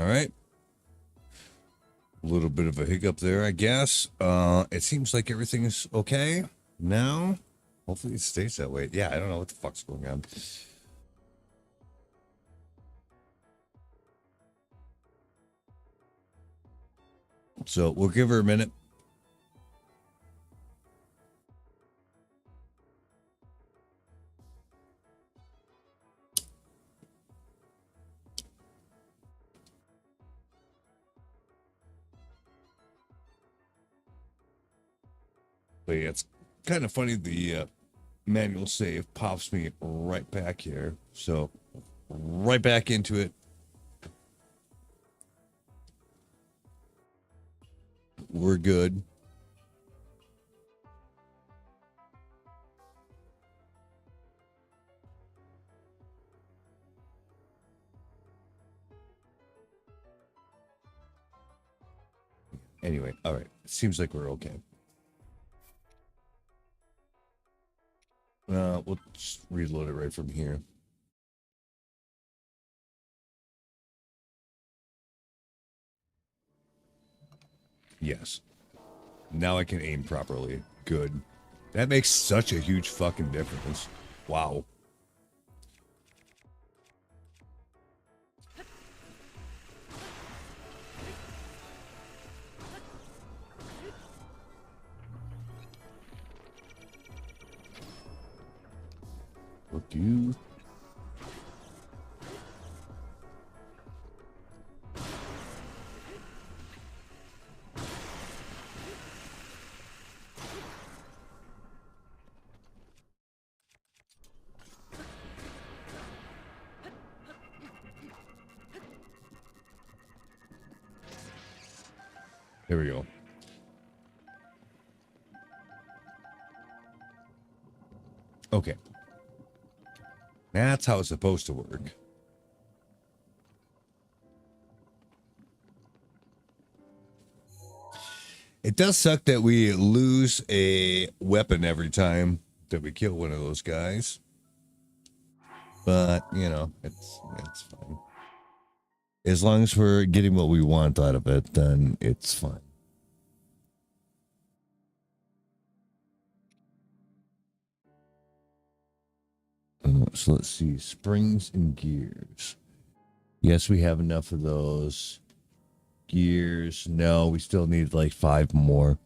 All right. A little bit of a hiccup there, I guess. It seems like everything is okay now. Hopefully it stays that way. Yeah, I don't know what the fuck's going on. So we'll give her a minute. But yeah, it's kind of funny. The manual save pops me right back here. So right back into it. We're good. Anyway, all right. It seems like we're okay. We'll just reload it right from here. Yes. Now I can aim properly. Good. That makes such a huge fucking difference. Wow. Fuck you. There we go. Okay. That's how it's supposed to work. It does suck that we lose a weapon every time that we kill one of those guys. But, you know, it's fine. As long as we're getting what we want out of it, then it's fine. So let's see. Springs and gears. Yes, we have enough of those. Gears. No, we still need like 5 more.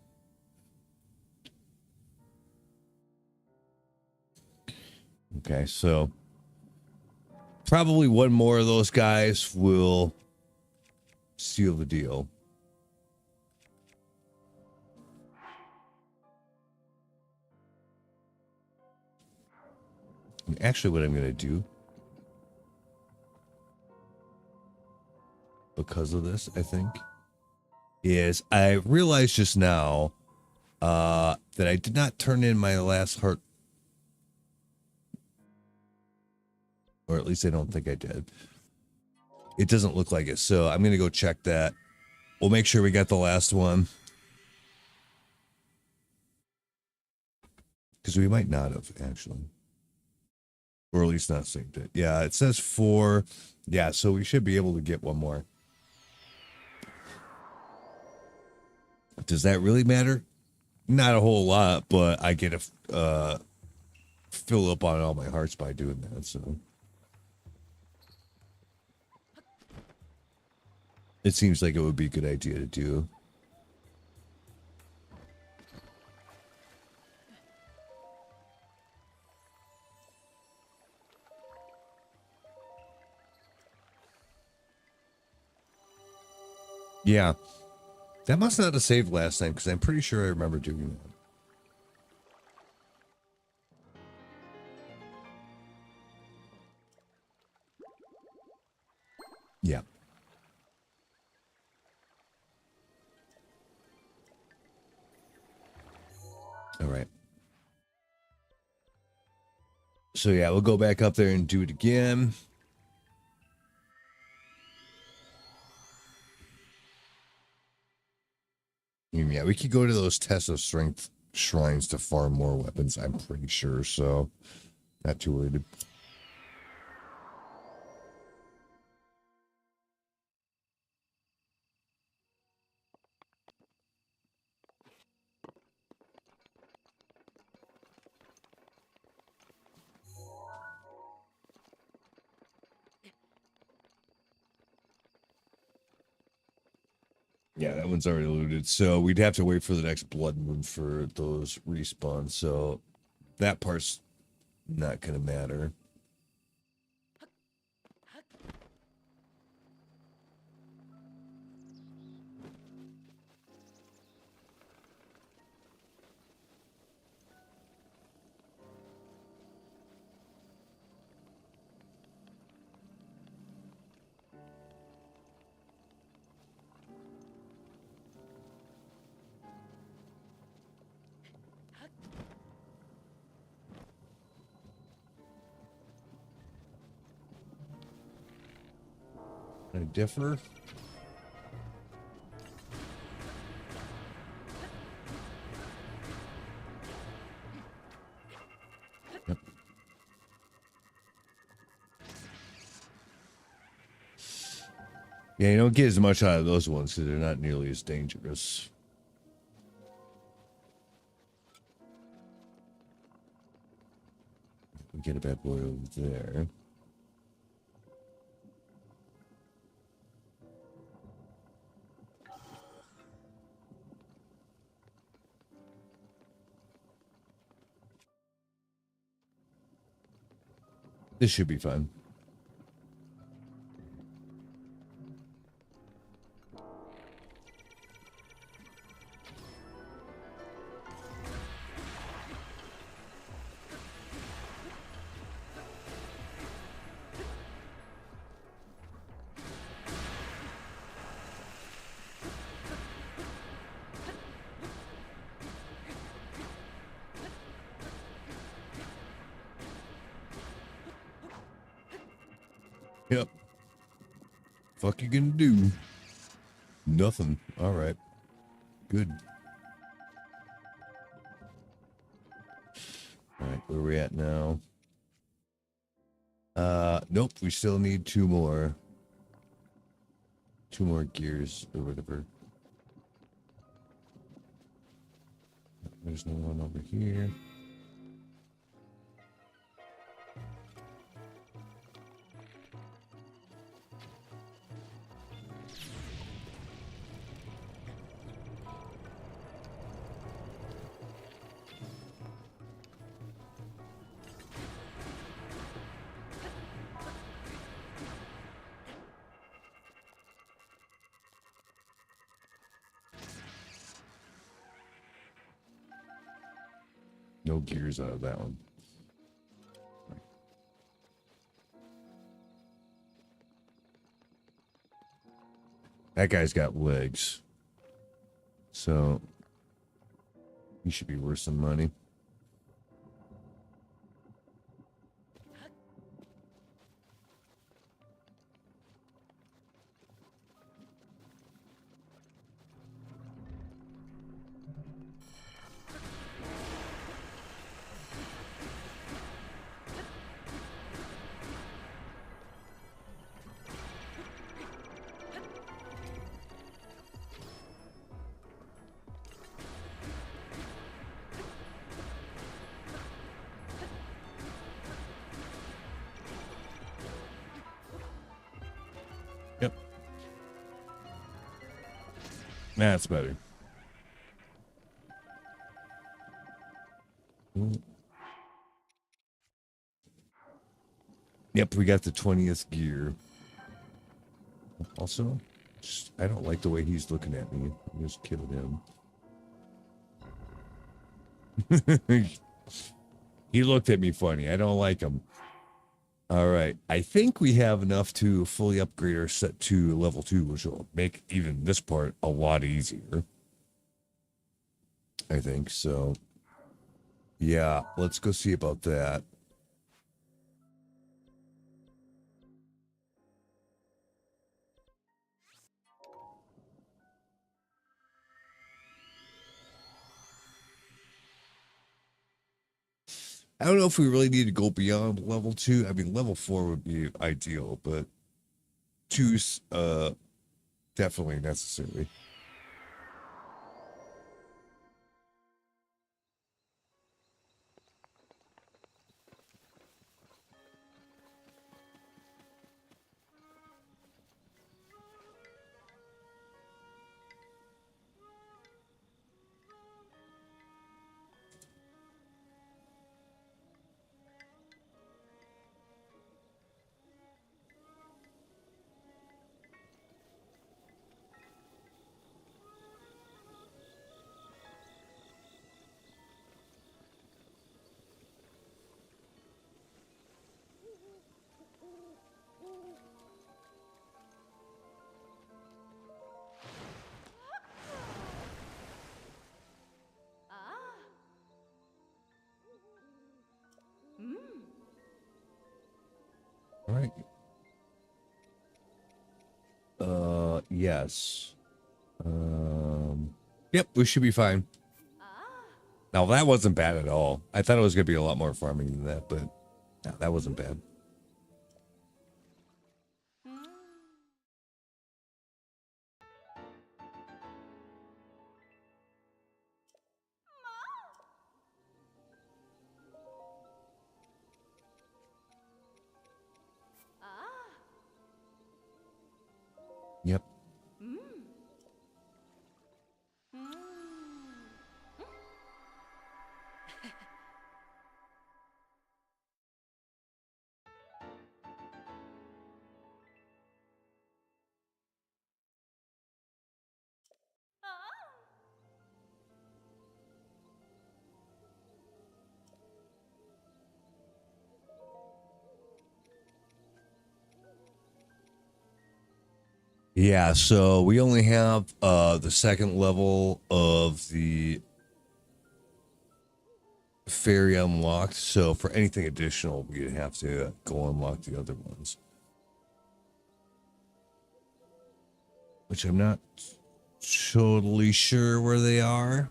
Okay, so probably one more of those guys will seal the deal. And actually, what I'm going to do, because of this, I think, is I realized just now that I did not turn in my last heart. Or at least I don't think I did. It doesn't look like it. So I'm going to go check that. We'll make sure we got the last one. Because we might not have, actually. Or at least not saved it. Yeah, it says 4. Yeah, so we should be able to get one more. Does that really matter? Not a whole lot, but I get to fill up on all my hearts by doing that, so. It seems like it would be a good idea to do. Yeah. That must not have saved last time, because I'm pretty sure I remember doing that. Yeah. All right. So yeah, we'll go back up there and do it again. Yeah, we could go to those tests of strength shrines to farm more weapons, I'm pretty sure, so not too worried. Yeah, that one's already looted. So we'd have to wait for the next blood moon for those respawns. So that part's not going to matter. I differ. Yep. Yeah, you don't get as much out of those ones because they're not nearly as dangerous. We get a bad boy over there. This should be fun. Yep. Fuck you gonna do? Nothing. All right. Good. All right, where are we at now? Nope, we still need two more gears or whatever. There's no one over here. No gears out of that one. That guy's got legs. So he should be worth some money. Yep. That's better. Yep, we got the 20th gear. Also, I don't like the way he's looking at me. I just killed him. He looked at me funny. I don't like him. All right. I think we have enough to fully upgrade our set to level 2, which will make even this part a lot easier. I think so. Yeah, let's go see about that. I don't know if we really need to go beyond level 2. I mean, level 4 would be ideal, but 2's definitely necessary. right. Yes. Yep, we should be fine. Now, that wasn't bad at all. I thought it was going to be a lot more farming than that, but no, that wasn't bad. Yep. Yeah, so we only have the second level of the ferry unlocked. So for anything additional, we'd have to go unlock the other ones. Which I'm not totally sure where they are.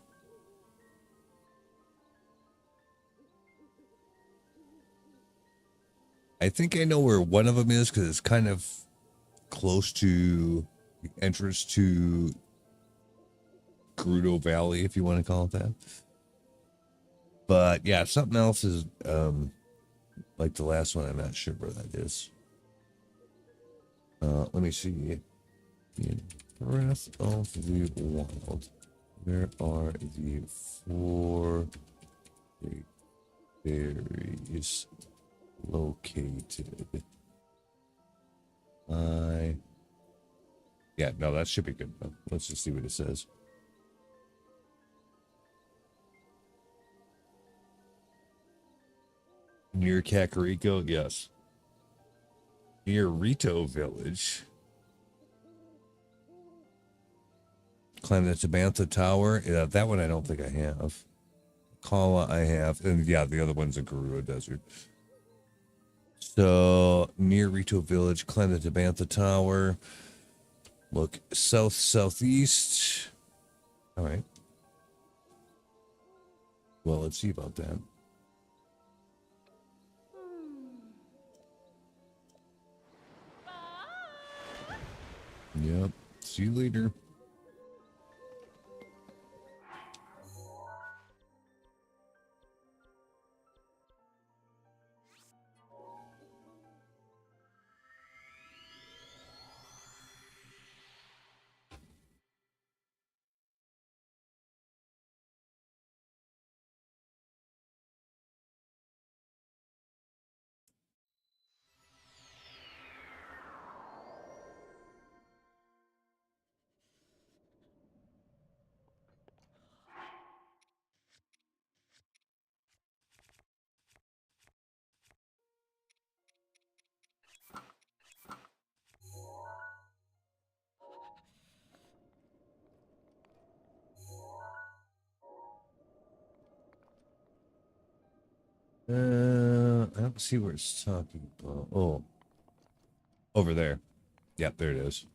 I think I know where one of them is because it's kind of close to the entrance to Gerudo Valley, if you want to call it that. But yeah, something else is like the last one. I'm not sure where that is. Let me see. In Breath of the Wild, where are the 4 great berries located? Yeah, no, that should be good. Let's just see what it says. Near Kakariko, yes. Near Rito Village. Climb the Tabantha Tower. Yeah, that one I don't think I have. Kala I have. And yeah, the other one's in Gerudo Desert. So, near Rito Village, climb the Tabantha Tower. Look southeast. All right. Well, let's see about that. Yep. See you later. I don't see where it's talking about. Oh, over there. Yep, there it is.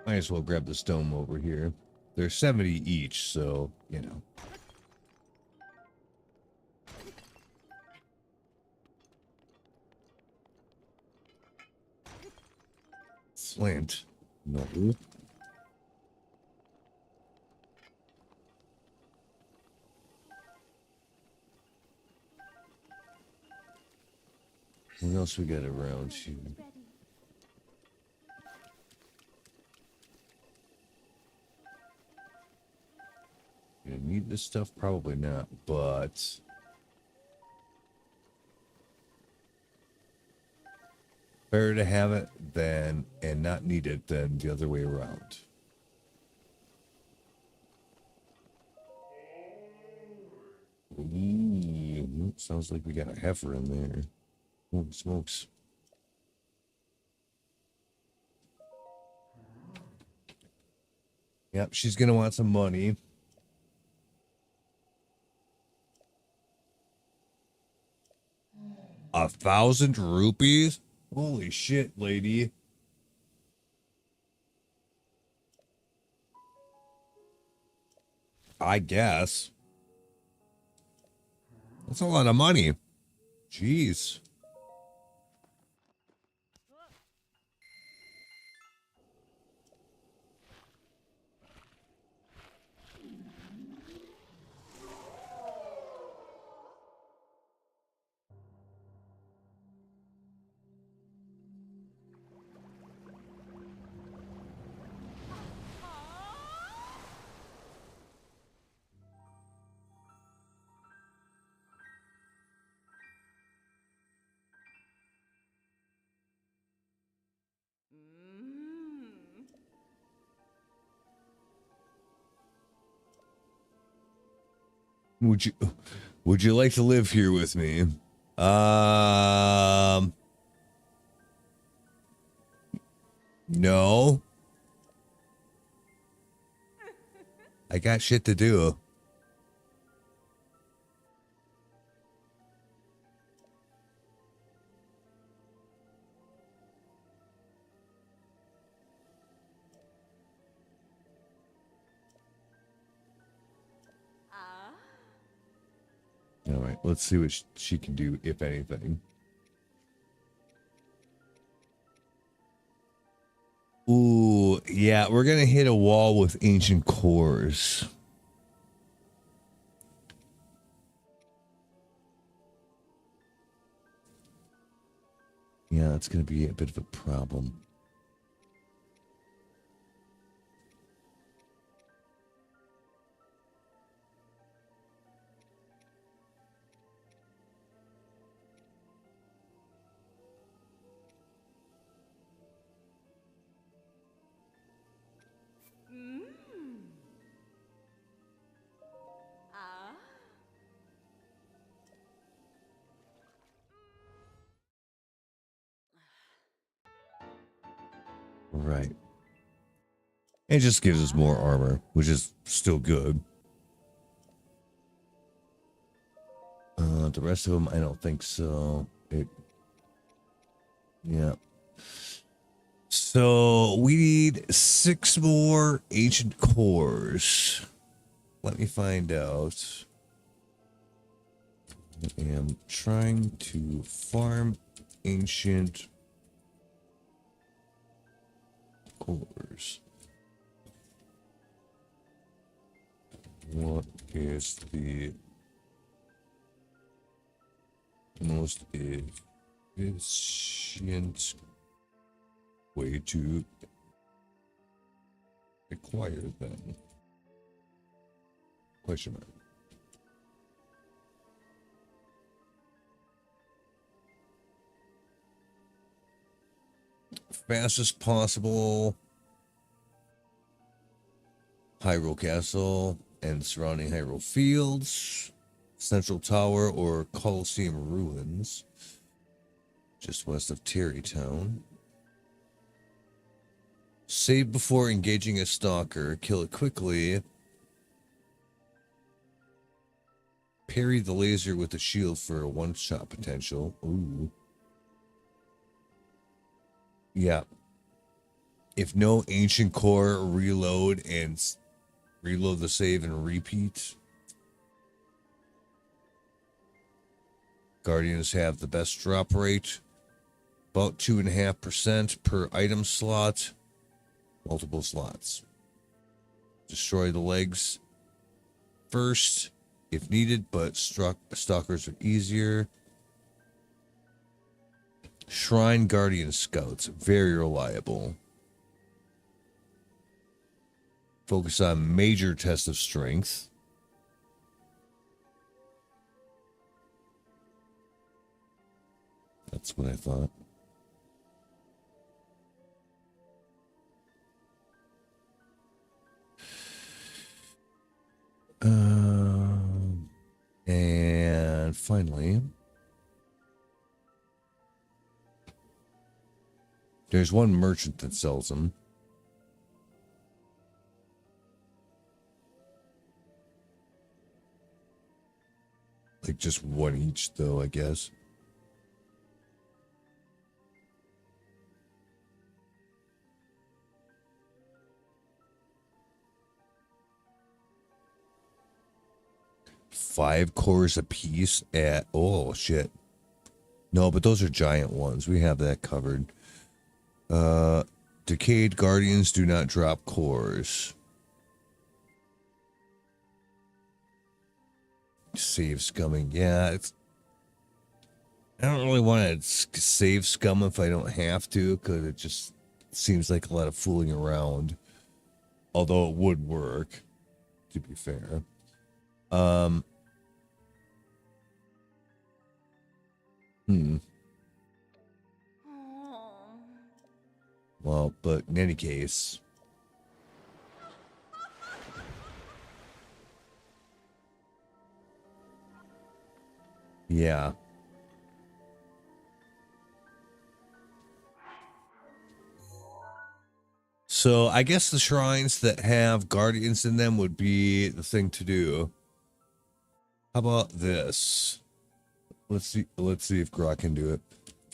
Might as well grab the stone over here. They're 70 each, so, you know. Flint. No. What else we got around here? You need this stuff? Probably not, but Better to have it than and not need it than the other way around. Ooh, sounds like we got a heifer in there. Holy smokes. Yep, she's gonna want some money. ₹1,000? Holy shit, lady. I guess. That's a lot of money. Jeez. Would you like to live here with me? No. I got shit to do. All right, let's see what she can do, if anything. Ooh, yeah, we're gonna hit a wall with ancient cores. Yeah, that's gonna be a bit of a problem. Right. It just gives us more armor, which is still good. The rest of them, I don't think so. Yeah. So we need 6 more ancient cores. Let me find out. I am trying to farm ancient cores. What is the most efficient way to acquire them? Question mark. Fastest possible. Hyrule Castle and surrounding Hyrule Fields, Central Tower or Colosseum Ruins, just west of Terrytown. Save before engaging a stalker, kill it quickly. Parry the laser with the shield for a one-shot potential. Ooh. Yeah. If no ancient core, reload and reload the save and repeat. Guardians have the best drop rate. About 2.5% per item slot. Multiple slots. Destroy the legs first if needed, but stalkers are easier. Shrine Guardian Scouts, very reliable. Focus on major test of strength. That's what I thought. finally. There's one merchant that sells them. Like just one each, though, I guess. Five cores a piece at... Oh, shit. No, but those are giant ones. We have that covered. Decayed Guardians do not drop cores. Save scumming. Yeah, it's... I don't really want to save scum if I don't have to, because it just seems like a lot of fooling around. Although it would work, to be fair. Well, but in any case... Yeah. So I guess the shrines that have guardians in them would be the thing to do. How about this? Let's see if Grok can do it.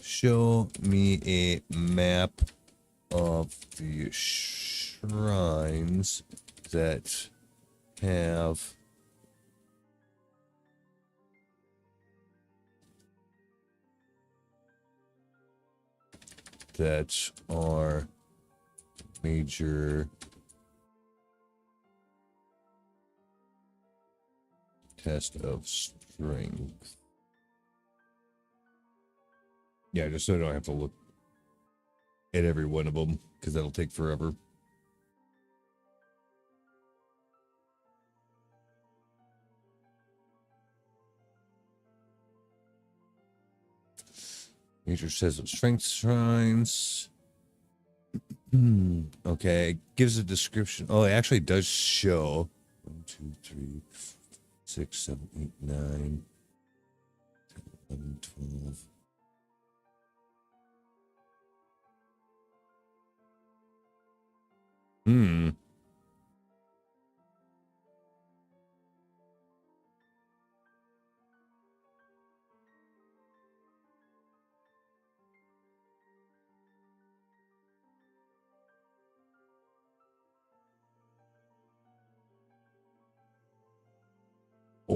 Show me a map of the shrines that have that are major test of strength. Yeah, just so I don't have to look at every one of them, because that'll take forever. Major test of strength shrines. Okay, gives a description. Oh, it actually does show 1, 2, 3, 6, 7, 8, 9, 11, 12.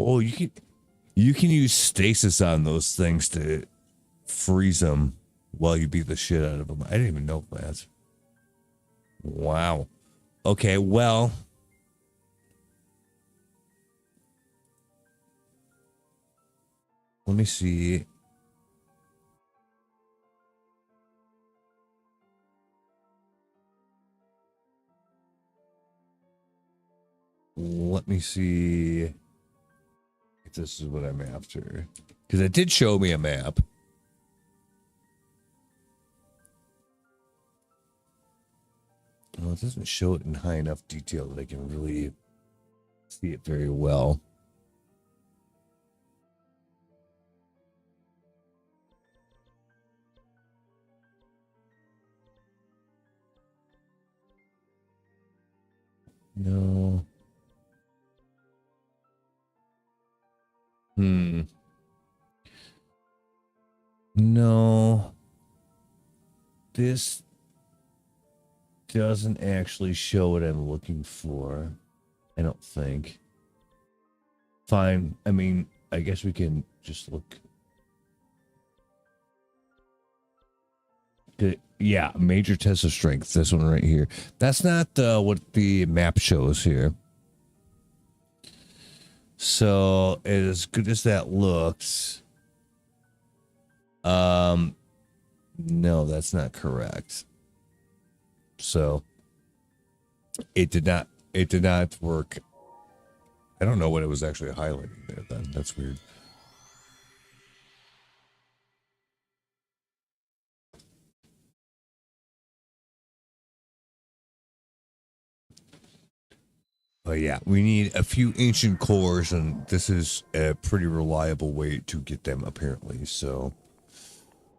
Oh, you can use stasis on those things to freeze them while you beat the shit out of them. I didn't even know that. Wow. Okay, well, let me see. Let me see if this is what I'm after. Because it did show me a map. Well, it doesn't show it in high enough detail that I can really see it very well. No. No. This doesn't actually show what I'm looking for. I don't think. Fine. I mean, I guess we can just look. Good. Yeah, major test of strength. This one right here. That's not what the map shows here. So, as good as that looks, no, that's not correct. So, it did not work. I don't know what it was actually highlighting there then. That's weird. But yeah, we need a few ancient cores, and this is a pretty reliable way to get them, apparently. So,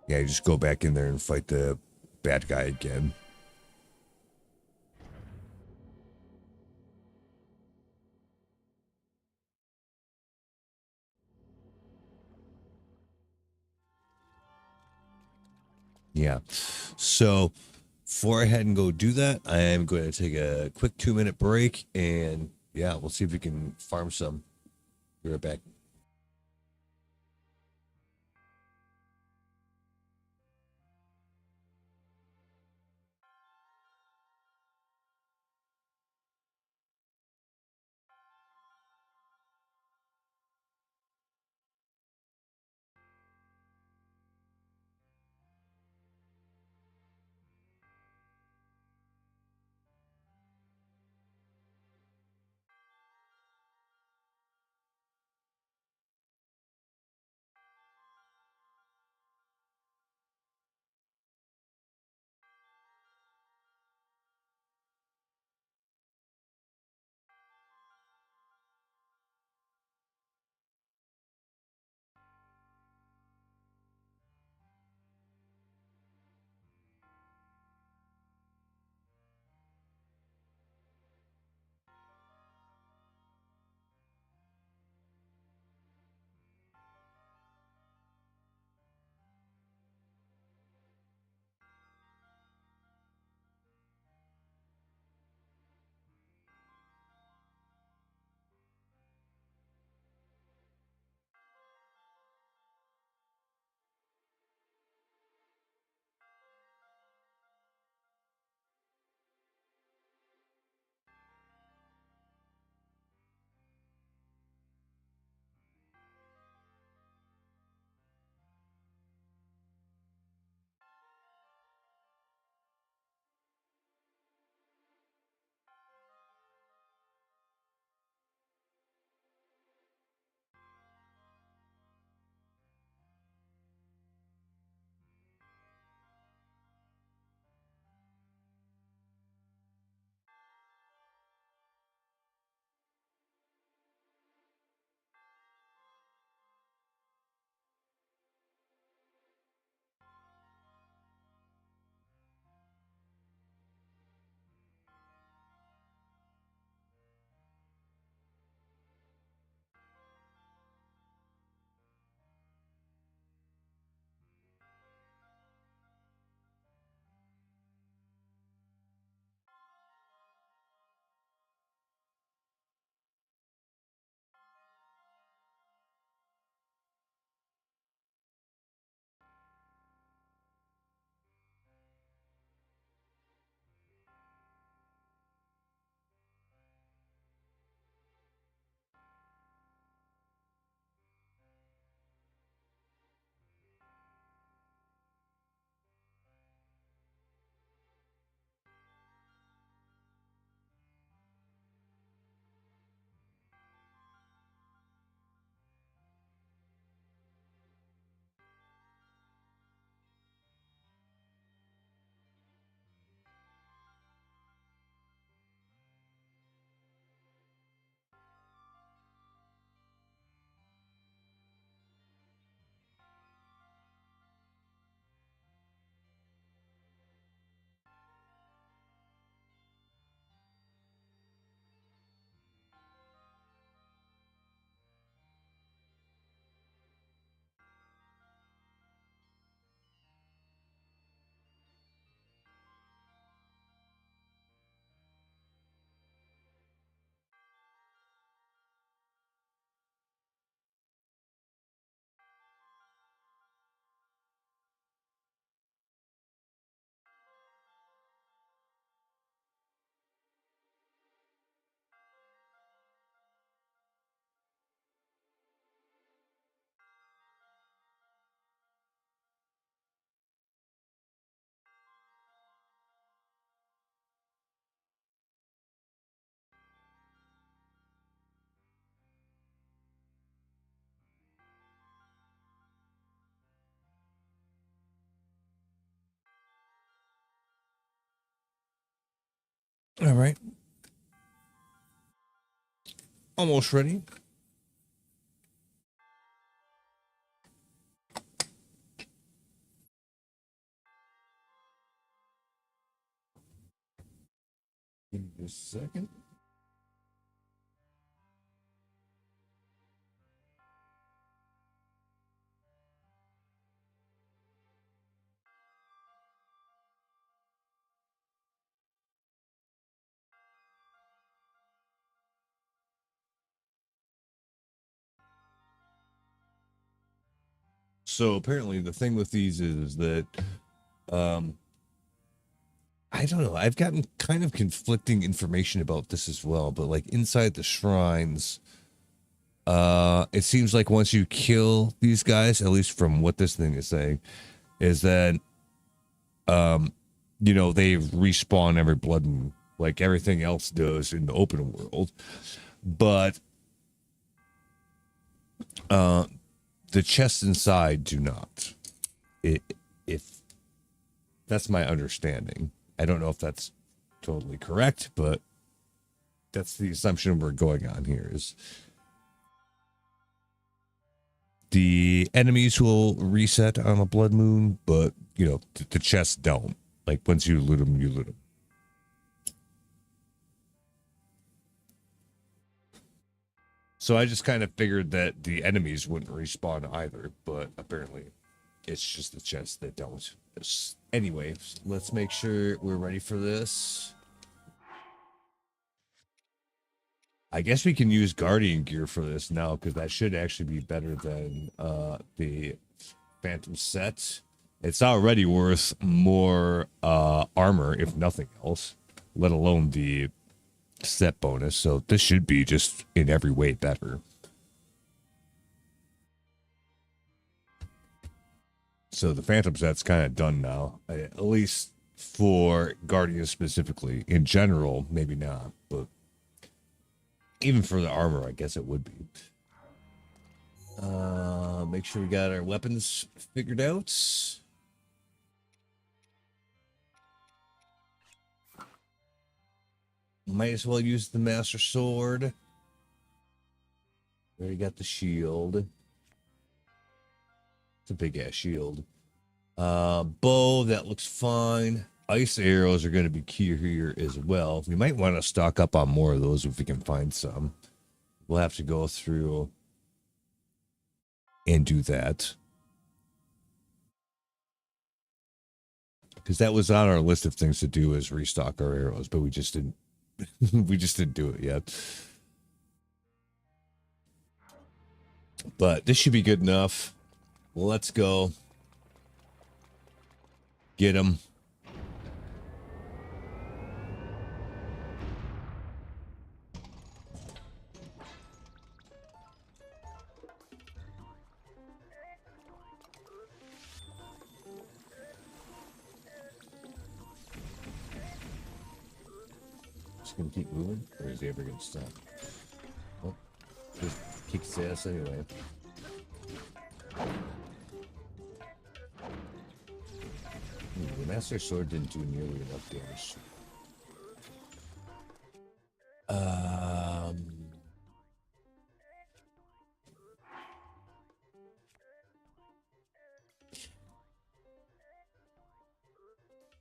yeah, you just go back in there and fight the bad guy again. Yeah. So, before I head and go do that, I am going to take a quick 2 minute break, and yeah, we'll see if we can farm some. Be right back. All right. Almost ready. Give me just a second. So apparently the thing with these is that um I don't know. I've gotten kind of conflicting information about this as well, but like inside the shrines, it seems like once you kill these guys, at least from what this thing is saying, is that you know, they respawn every blood moon like everything else does in the open world. But the chests inside do not. If that's my understanding. I don't know if that's totally correct, but that's the assumption we're going on here is the enemies will reset on a blood moon, but you know, the chests don't. Like once you loot them, you loot them. So I just kind of figured that the enemies wouldn't respawn either, but apparently it's just the chests that don't. Anyway, let's make sure we're ready for this. I guess we can use Guardian gear for this now, because that should actually be better than the Phantom set. It's already worth more armor, if nothing else, let alone the set bonus. So this should be just in every way better. So the Phantom set's kind of done now, at least for Guardians specifically. In general, maybe not, but even for the armor, I guess it would be. Make sure we got our weapons figured out. Might as well use the Master Sword. Already got the shield. It's a big ass shield. Bow, that looks fine. Ice arrows are going to be key here as well. We might want to stock up on more of those if we can find some. We'll have to go through and do that. Because that was on our list of things to do is restock our arrows, but we just didn't we just didn't do it yet. But this should be good enough. Let's go. Get him. Just gonna keep moving, or is he ever gonna stop? Oh, just kicks his ass anyway. The Master Sword didn't do nearly enough damage.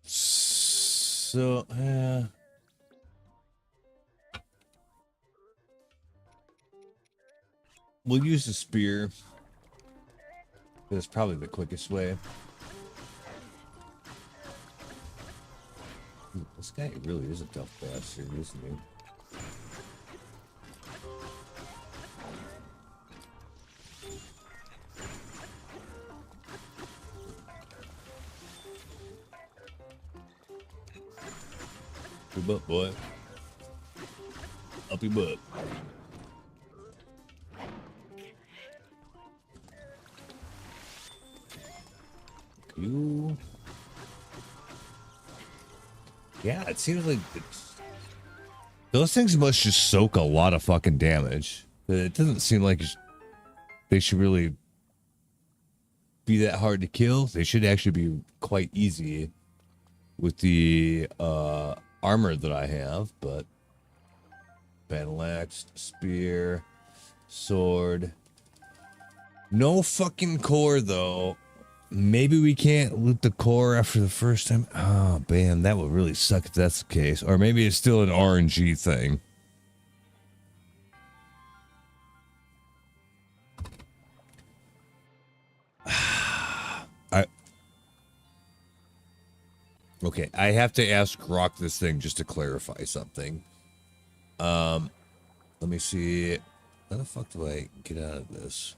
So, we'll use the spear. That's probably the quickest way. This guy really is a tough bastard, isn't he? Up your butt, boy. Up your butt. You. Yeah, it seems like those things must just soak a lot of fucking damage. It doesn't seem like they should really be that hard to kill. They should actually be quite easy with the armor that I have, but Battle axe, spear, sword. No fucking core though. Maybe we can't loot the core after the first time. Oh man, that would really suck if that's the case. Or maybe it's still an RNG thing. Okay, I have to ask Grok this thing just to clarify something. Let me see. How the fuck do I get out of this?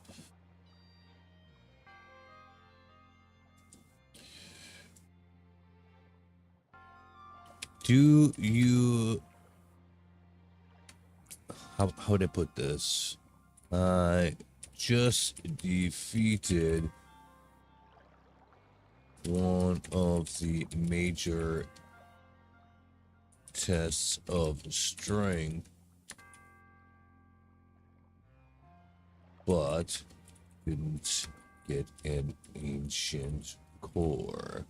Do you... How would I put this? I just defeated one of the major tests of strength, but didn't get an ancient core.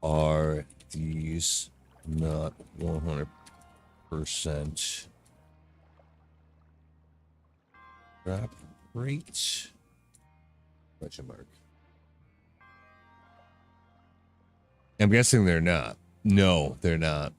Are these not 100% drop rate? Question mark. I'm guessing they're not. No, they're not.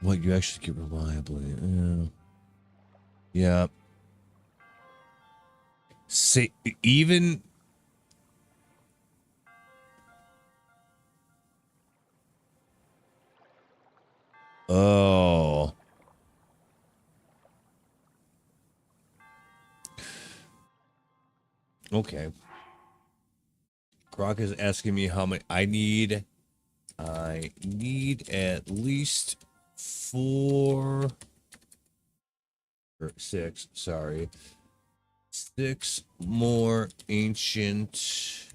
What you actually get reliably? Yeah. Say even. Oh. Okay. Grok is asking me how many I need. I need at least 4 or 6, sorry. 6 more ancient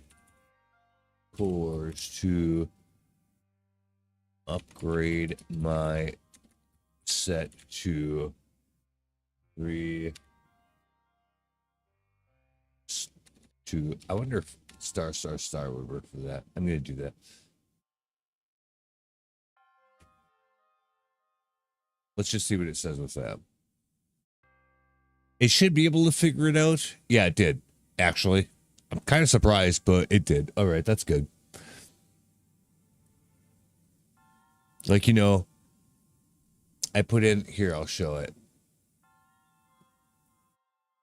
cores to upgrade my set to 3 to I wonder if star would work for that. I'm gonna do that. Let's just see what it says with that. It should be able to figure it out. Yeah, it did, actually. I'm kind of surprised, but it did. All right, that's good. Like, you know, I put in here, I'll show it.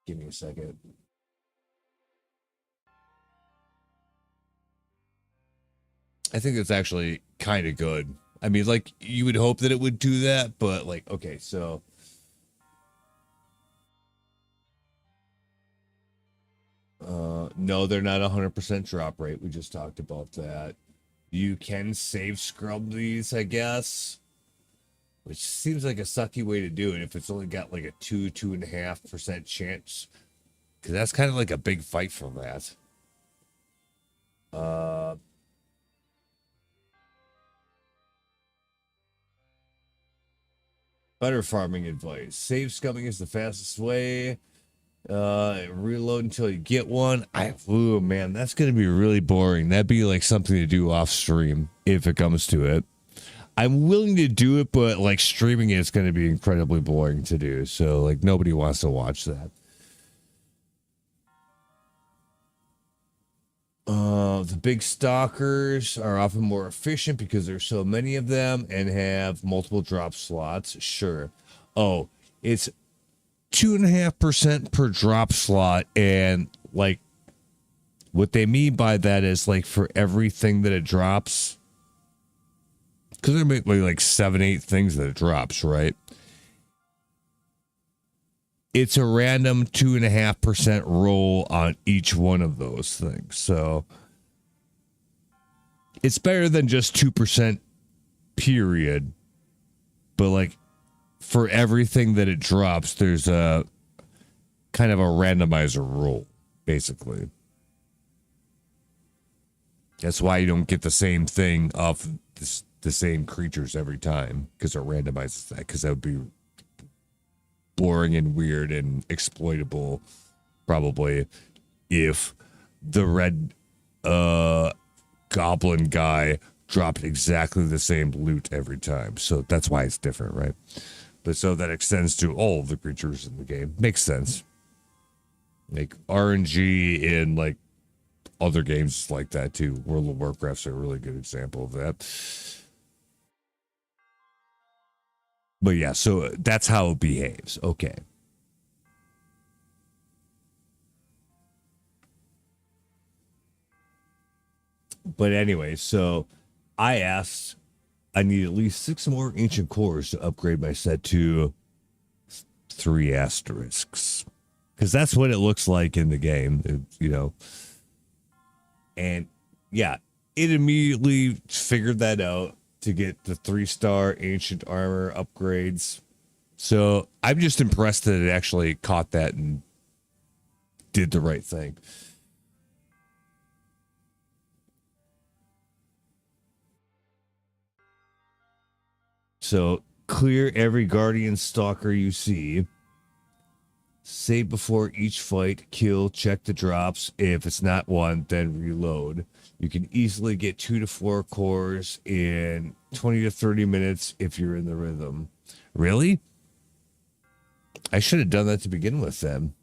Give me a second. I think it's actually kind of good. I mean, like, you would hope that it would do that, but, like, okay, so. No, they're not 100% drop rate. We just talked about that. You can save scrub these, I guess. Which seems like a sucky way to do it if it's only got, like, a 2.5% chance. Because that's kind of like a big fight for that. Better farming advice. Save scumming is the fastest way. Reload until you get one. Oh man, that's gonna be really boring. That'd be like something to do off stream if it comes to it. I'm willing to do it, but like streaming it's gonna be incredibly boring to do. So like nobody wants to watch that. The big stalkers are often more efficient because there's so many of them and have multiple drop slots. Sure. Oh, it's 2.5% per drop slot, and like what they mean by that is like for everything that it drops, because there may be like 7-8 things that it drops, right? It's a random 2.5% roll on each one of those things. So it's better than just 2% period. But like for everything that it drops, there's a kind of a randomizer roll, basically. That's why you don't get the same thing off the the same creatures every time because it randomizes that, because that would be boring and weird and exploitable probably if the red goblin guy dropped exactly the same loot every time. So that's why it's different, right? But so that extends to all of the creatures in the game. Makes sense. Like RNG in like other games like that too. World of Warcraft's a really good example of that. But yeah, so that's how it behaves. Okay. But anyway, so I asked, I need at least 6 more ancient cores to upgrade my set to 3 asterisks. Because that's what it looks like in the game, you know. And yeah, it immediately figured that out to get the 3-star ancient armor upgrades. So I'm just impressed that it actually caught that and did the right thing. So clear every guardian stalker you see. Save before each fight, kill, check the drops. If it's not one, then reload. You can easily get 2 to 4 cores in 20 to 30 minutes if you're in the rhythm. Really? I should have done that to begin with then.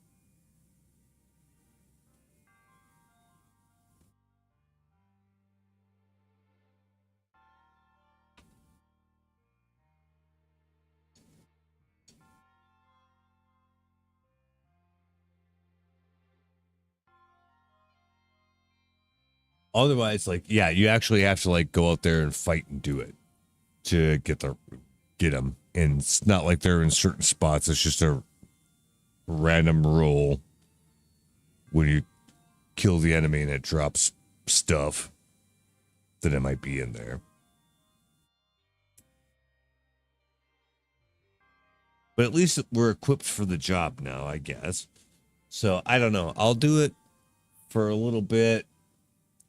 Otherwise, like, yeah, you actually have to like go out there and fight and do it to get them. And it's not like they're in certain spots. It's just a random roll when you kill the enemy and it drops stuff that it might be in there. But at least we're equipped for the job now, I guess. So I don't know. I'll do it for a little bit.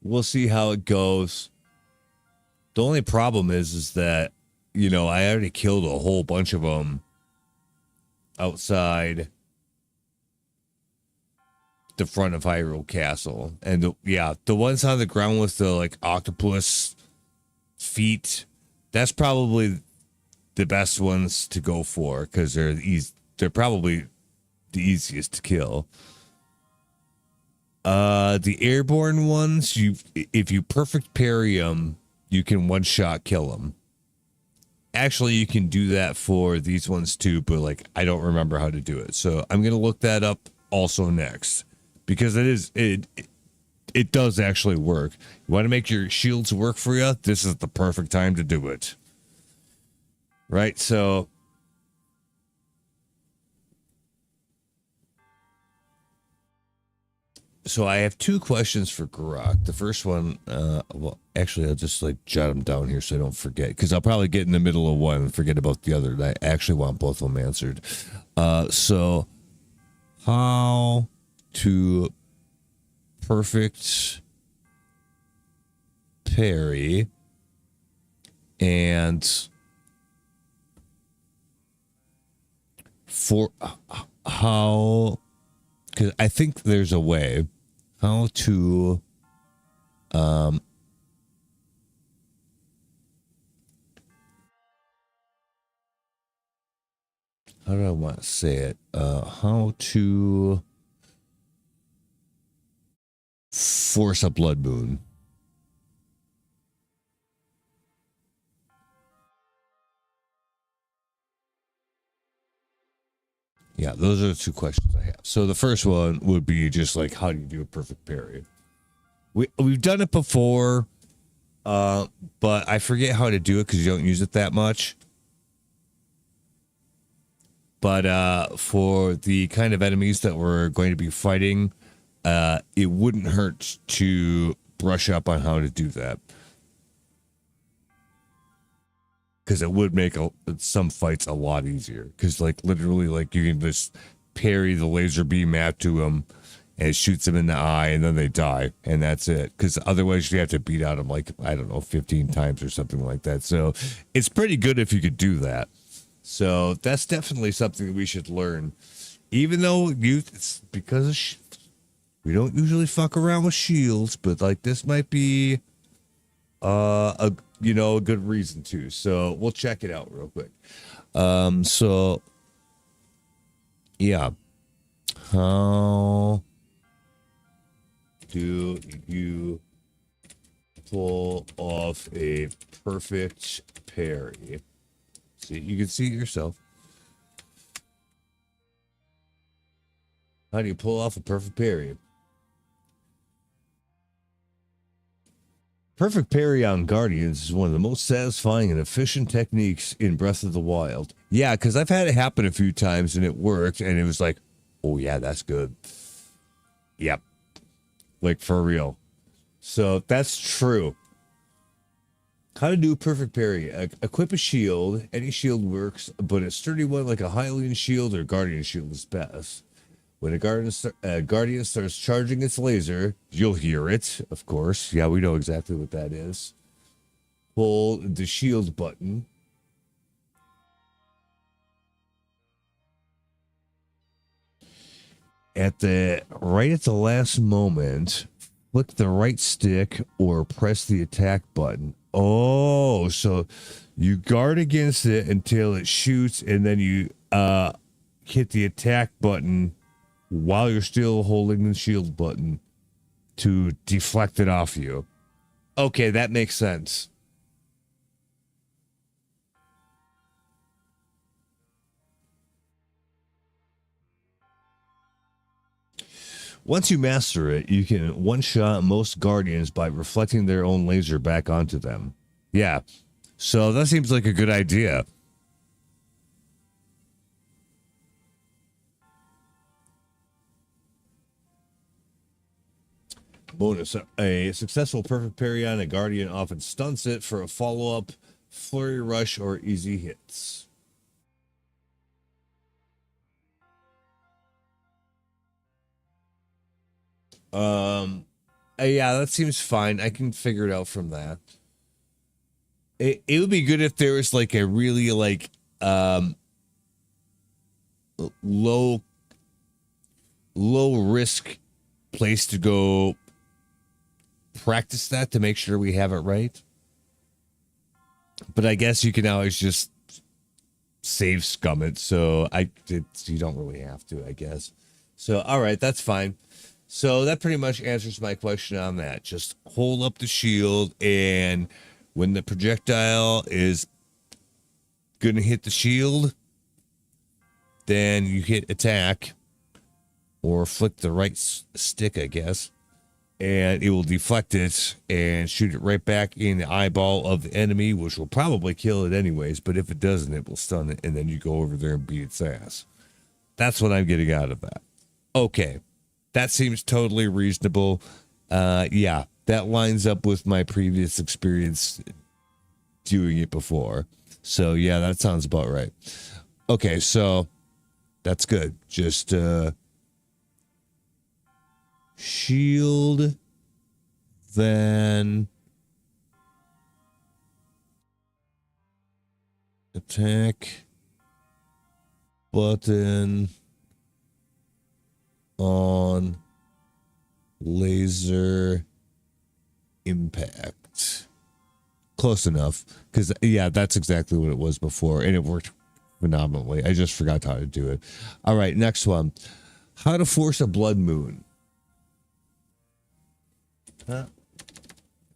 We'll see how it goes. The only problem is that, you know, I already killed a whole bunch of them outside the front of Hyrule Castle. And the ones on the ground with the like octopus feet, that's probably the best ones to go for because they're probably the easiest to kill. The airborne ones, if you perfect parry them, you can one-shot kill them. Actually, you can do that for these ones too, but like I don't remember how to do it. So I'm gonna look that up also next because it does actually work. You want to make your shields work for you? This is the perfect time to do it. Right? So I have 2 questions for Garak. The first one, well, actually, I'll just like jot them down here so I don't forget, because I'll probably get in the middle of one and forget about the other. I actually want both of them answered. So, how to perfect parry and for how, because I think there's a way how to how do I want to say it? How to force a blood moon. Yeah, those are the 2 questions I have. So the first one would be just like, how do you do a perfect parry? We've done it before, but I forget how to do it because you don't use it that much. But for the kind of enemies that we're going to be fighting, it wouldn't hurt to brush up on how to do that. Because it would make some fights a lot easier. Because like literally, like you can just parry the laser beam at to them, and it shoots them in the eye, and then they die, and that's it. Because otherwise, you have to beat out them like, I don't know, 15 times or something like that. So it's pretty good if you could do that. So that's definitely something that we should learn. Even though it's because of we don't usually fuck around with shields, but like this might be a a good reason to. So we'll check it out real quick. So yeah. How do you pull off a perfect parry? See, you can see it yourself. How do you pull off a perfect parry? Perfect parry on Guardians is one of the most satisfying and efficient techniques in Breath of the Wild. Yeah, because I've had it happen a few times and it worked, and it was like, oh yeah, that's good. Yep. Like for real. So that's true. How to do a perfect parry. Equip a shield. Any shield works, but a sturdy one like a Hylian shield or Guardian shield is best. When a Guardian starts charging its laser, you'll hear it, of course. Yeah, we know exactly what that is. Pull the shield button. Right at the last moment, flick the right stick or press the attack button. Oh, so you guard against it until it shoots, and then you hit the attack button while you're still holding the shield button to deflect it off you. Okay, that makes sense. Once you master it, you can one-shot most Guardians by reflecting their own laser back onto them. Yeah, so that seems like a good idea. Bonus. A successful perfect parry on a Guardian often stunts it for a follow-up flurry rush or easy hits. Yeah, that seems fine. I can figure it out from that. It would be good if there was like a really like low risk place to go practice that to make sure we have it right. But I guess you can always just save scum it, so you don't really have to, I guess. So all right, that's fine. So that pretty much answers my question on that. Just hold up the shield, and when the projectile is gonna hit the shield, then you hit attack or flick the right stick, I guess, and it will deflect it and shoot it right back in the eyeball of the enemy, which will probably kill it anyways, but if it doesn't, it will stun it, and then you go over there and beat its ass. That's what I'm getting out of that. Okay, that seems totally reasonable. Yeah, that lines up with my previous experience doing it before. So yeah, that sounds about right. Okay, so that's good. Just shield, then attack button on laser impact. Close enough, because yeah, that's exactly what it was before, and it worked phenomenally. I just forgot how to do it. All right, next one. How to force a blood moon. Huh?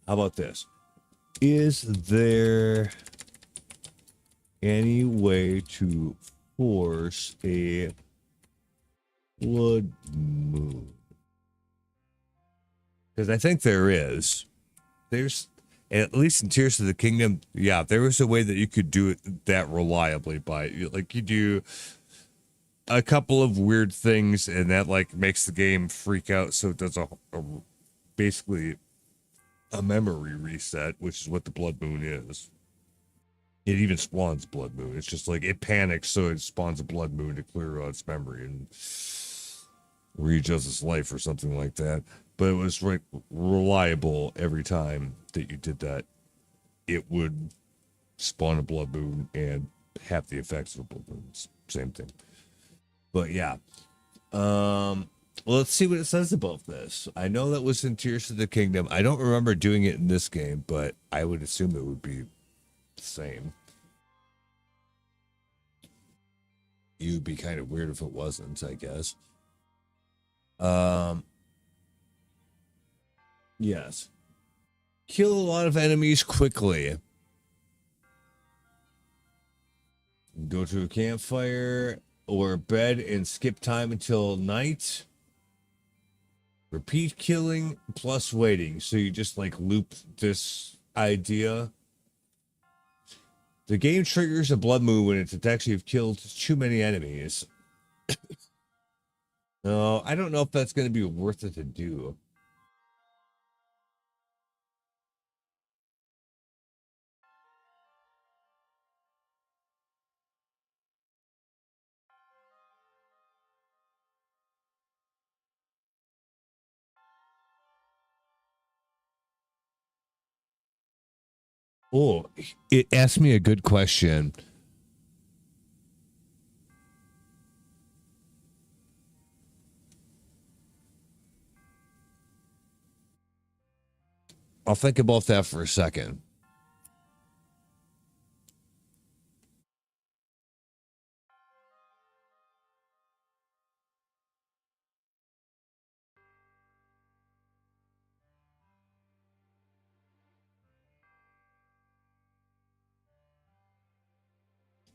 How about this? Is there any way to force a blood moon? Because I think there is. There's, at least in Tears of the Kingdom, yeah, there was a way that you could do it that reliably by, like, you do a couple of weird things, and that, like, makes the game freak out, so it does basically a memory reset, which is what the blood moon is. It even spawns blood moon. It's just like it panics, so it spawns a blood moon to clear out its memory. And where he adjusts his life or something like that. But it was reliable every time that you did that. It would spawn a blood moon and have the effects of a blood moon. Same thing. But yeah. Let's see what it says about this. I know that was in Tears of the Kingdom. I don't remember doing it in this game, but I would assume it would be the same. It would be kind of weird if it wasn't, I guess. Yes. Kill a lot of enemies quickly. Go to a campfire or bed and skip time until night. Repeat killing plus waiting. So you just like loop this idea. The game triggers a blood moon when it detects you've killed too many enemies. No, I don't know if that's going to be worth it to do. Oh, it asked me a good question. I'll think about that for a second.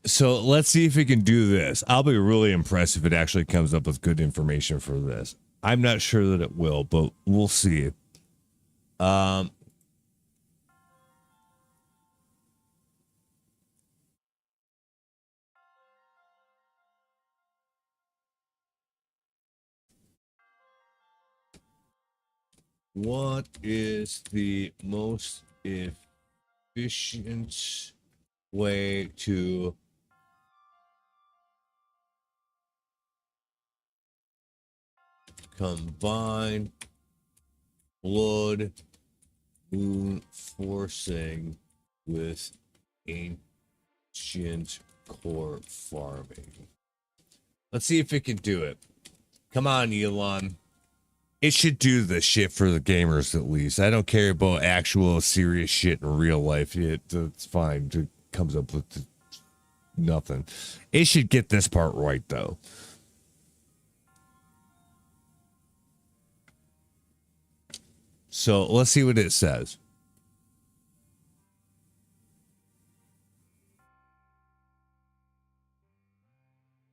So let's see if we can do this. I'll be really impressed if it actually comes up with good information for this. I'm not sure that it will, but we'll see. What is the most efficient way to combine blood moon forcing with ancient core farming? Let's see if it can do it. Come on, Elon. It should do the shit for the gamers at least. I don't care about actual serious shit in real life. It's fine. It comes up with nothing. It should get this part right though. So let's see what it says.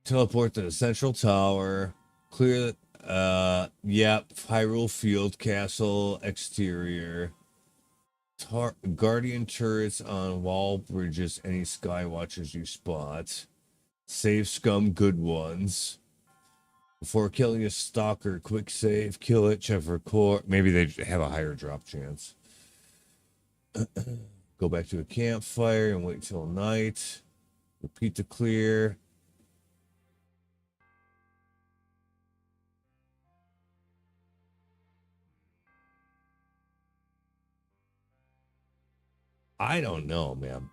Teleport to the central tower. Clear. Yep. Hyrule Field Castle exterior. Guardian turrets on wall bridges. Any sky watchers you spot. Save scum good ones. Before killing a stalker, quick save, kill it, check for core. Maybe they have a higher drop chance. Go back to a campfire and wait till night. Repeat the clear. I don't know, man.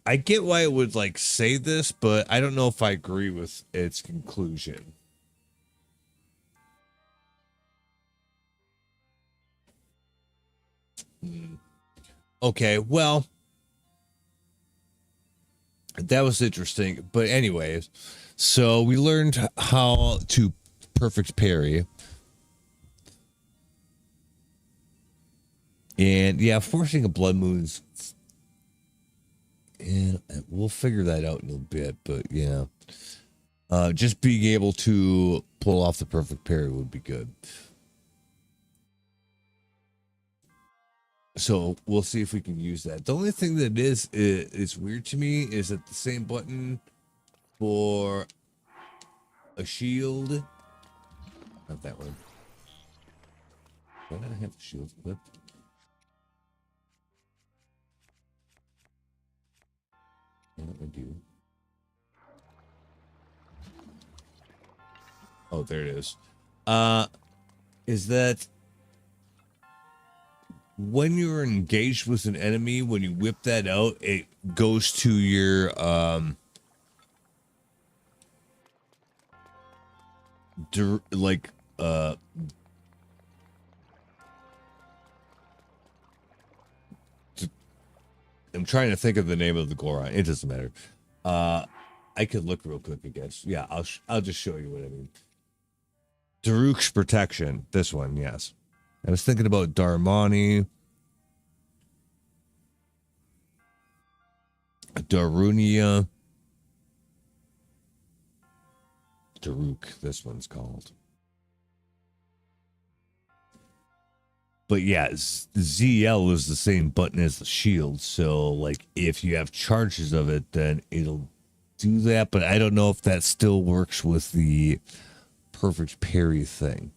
I get why it would like say this, but I don't know if I agree with its conclusion. Okay, well, that was interesting. But anyways, so we learned how to perfect parry. And yeah, forcing a blood moon is, and we'll figure that out in a bit, but yeah. Just being able to pull off the perfect parry would be good. So we'll see if we can use that. The only thing that is weird to me is that the same button for a shield. Not that one. Why don't I have the shield equipped? you. Oh, there it is. Is that when you're engaged with an enemy, when you whip that out, it goes to your like I'm trying to think of the name of the Goron. It doesn't matter. I could look real quick, I guess. Yeah, I'll just show you what I mean. Daruk's protection. This one, yes. I was thinking about Darmani. Darunia. Daruk, this one's called. But yeah, ZL is the same button as the shield. So, like, if you have charges of it, then it'll do that. But I don't know if that still works with the perfect parry thing.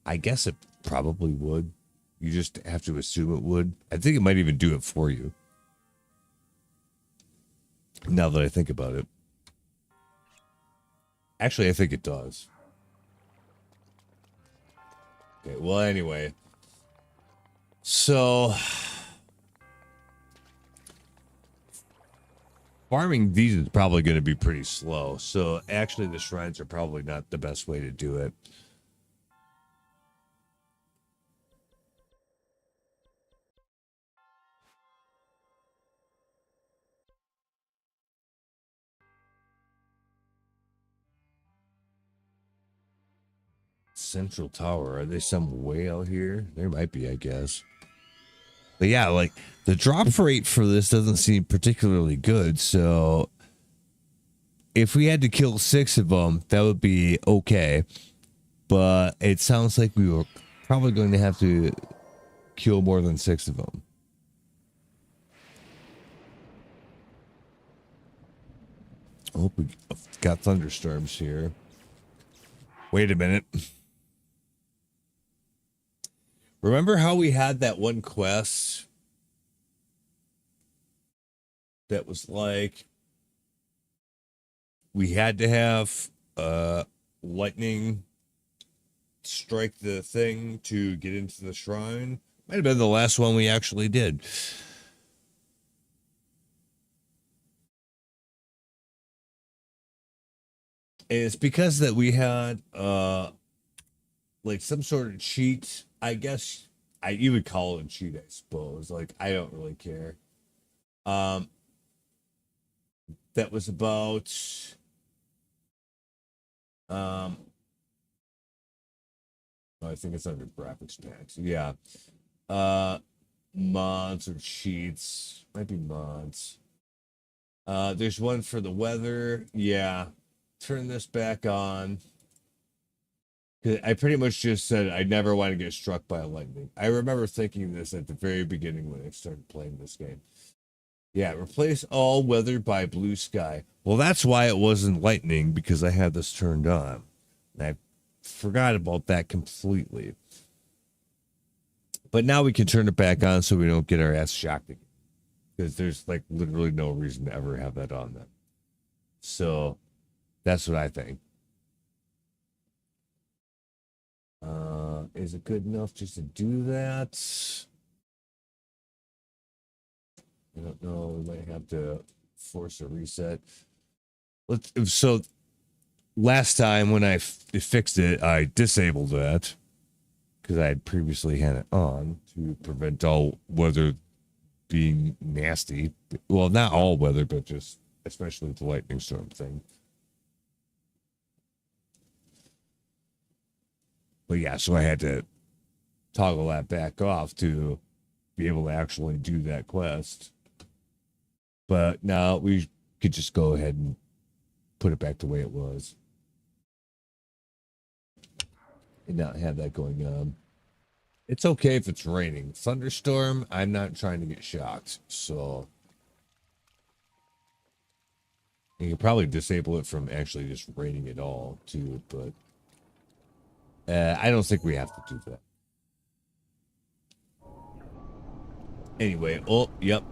I guess it probably would. You just have to assume it would. I think it might even do it for you. Now that I think about it. Actually, I think it does. Okay, well, anyway. So, farming these is probably going to be pretty slow. So, actually, the shrines are probably not the best way to do it. Central Tower. Are they some way out here? There might be, I guess. But yeah, like the drop rate for this doesn't seem particularly good. So if we had to kill 6 of them, that would be okay. But it sounds like we were probably going to have to kill more than 6 of them. Oh, we got thunderstorms here. Wait a minute. Remember how we had that one quest that was like we had to have lightning strike the thing to get into the shrine? Might have been the last one we actually did. And it's because that we had like some sort of cheat. I guess you would call it a cheat, I suppose. Like, I don't really care. That was about I think it's under graphics packs. Yeah. Mods or cheats. Might be mods. There's one for the weather. Yeah. Turn this back on. I pretty much just said I never want to get struck by a lightning. I remember thinking this at the very beginning when I started playing this game. Yeah, replace all weather by blue sky. Well, that's why it wasn't lightning, because I had this turned on. And I forgot about that completely. But now we can turn it back on so we don't get our ass shocked again. Because there's like literally no reason to ever have that on then. So that's what I think. Is it good enough just to do that? I don't know. We might have to force a reset. So last time when I fixed it, I disabled that because I had previously had it on to prevent all weather being nasty. Well, not all weather, but just especially the lightning storm thing. But yeah, so I had to toggle that back off to be able to actually do that quest. But now we could just go ahead and put it back the way it was. And not have that going on. It's okay if it's raining. Thunderstorm, I'm not trying to get shocked. So you can probably disable it from actually just raining at all, too. But I don't think we have to do that. Anyway, oh, yep.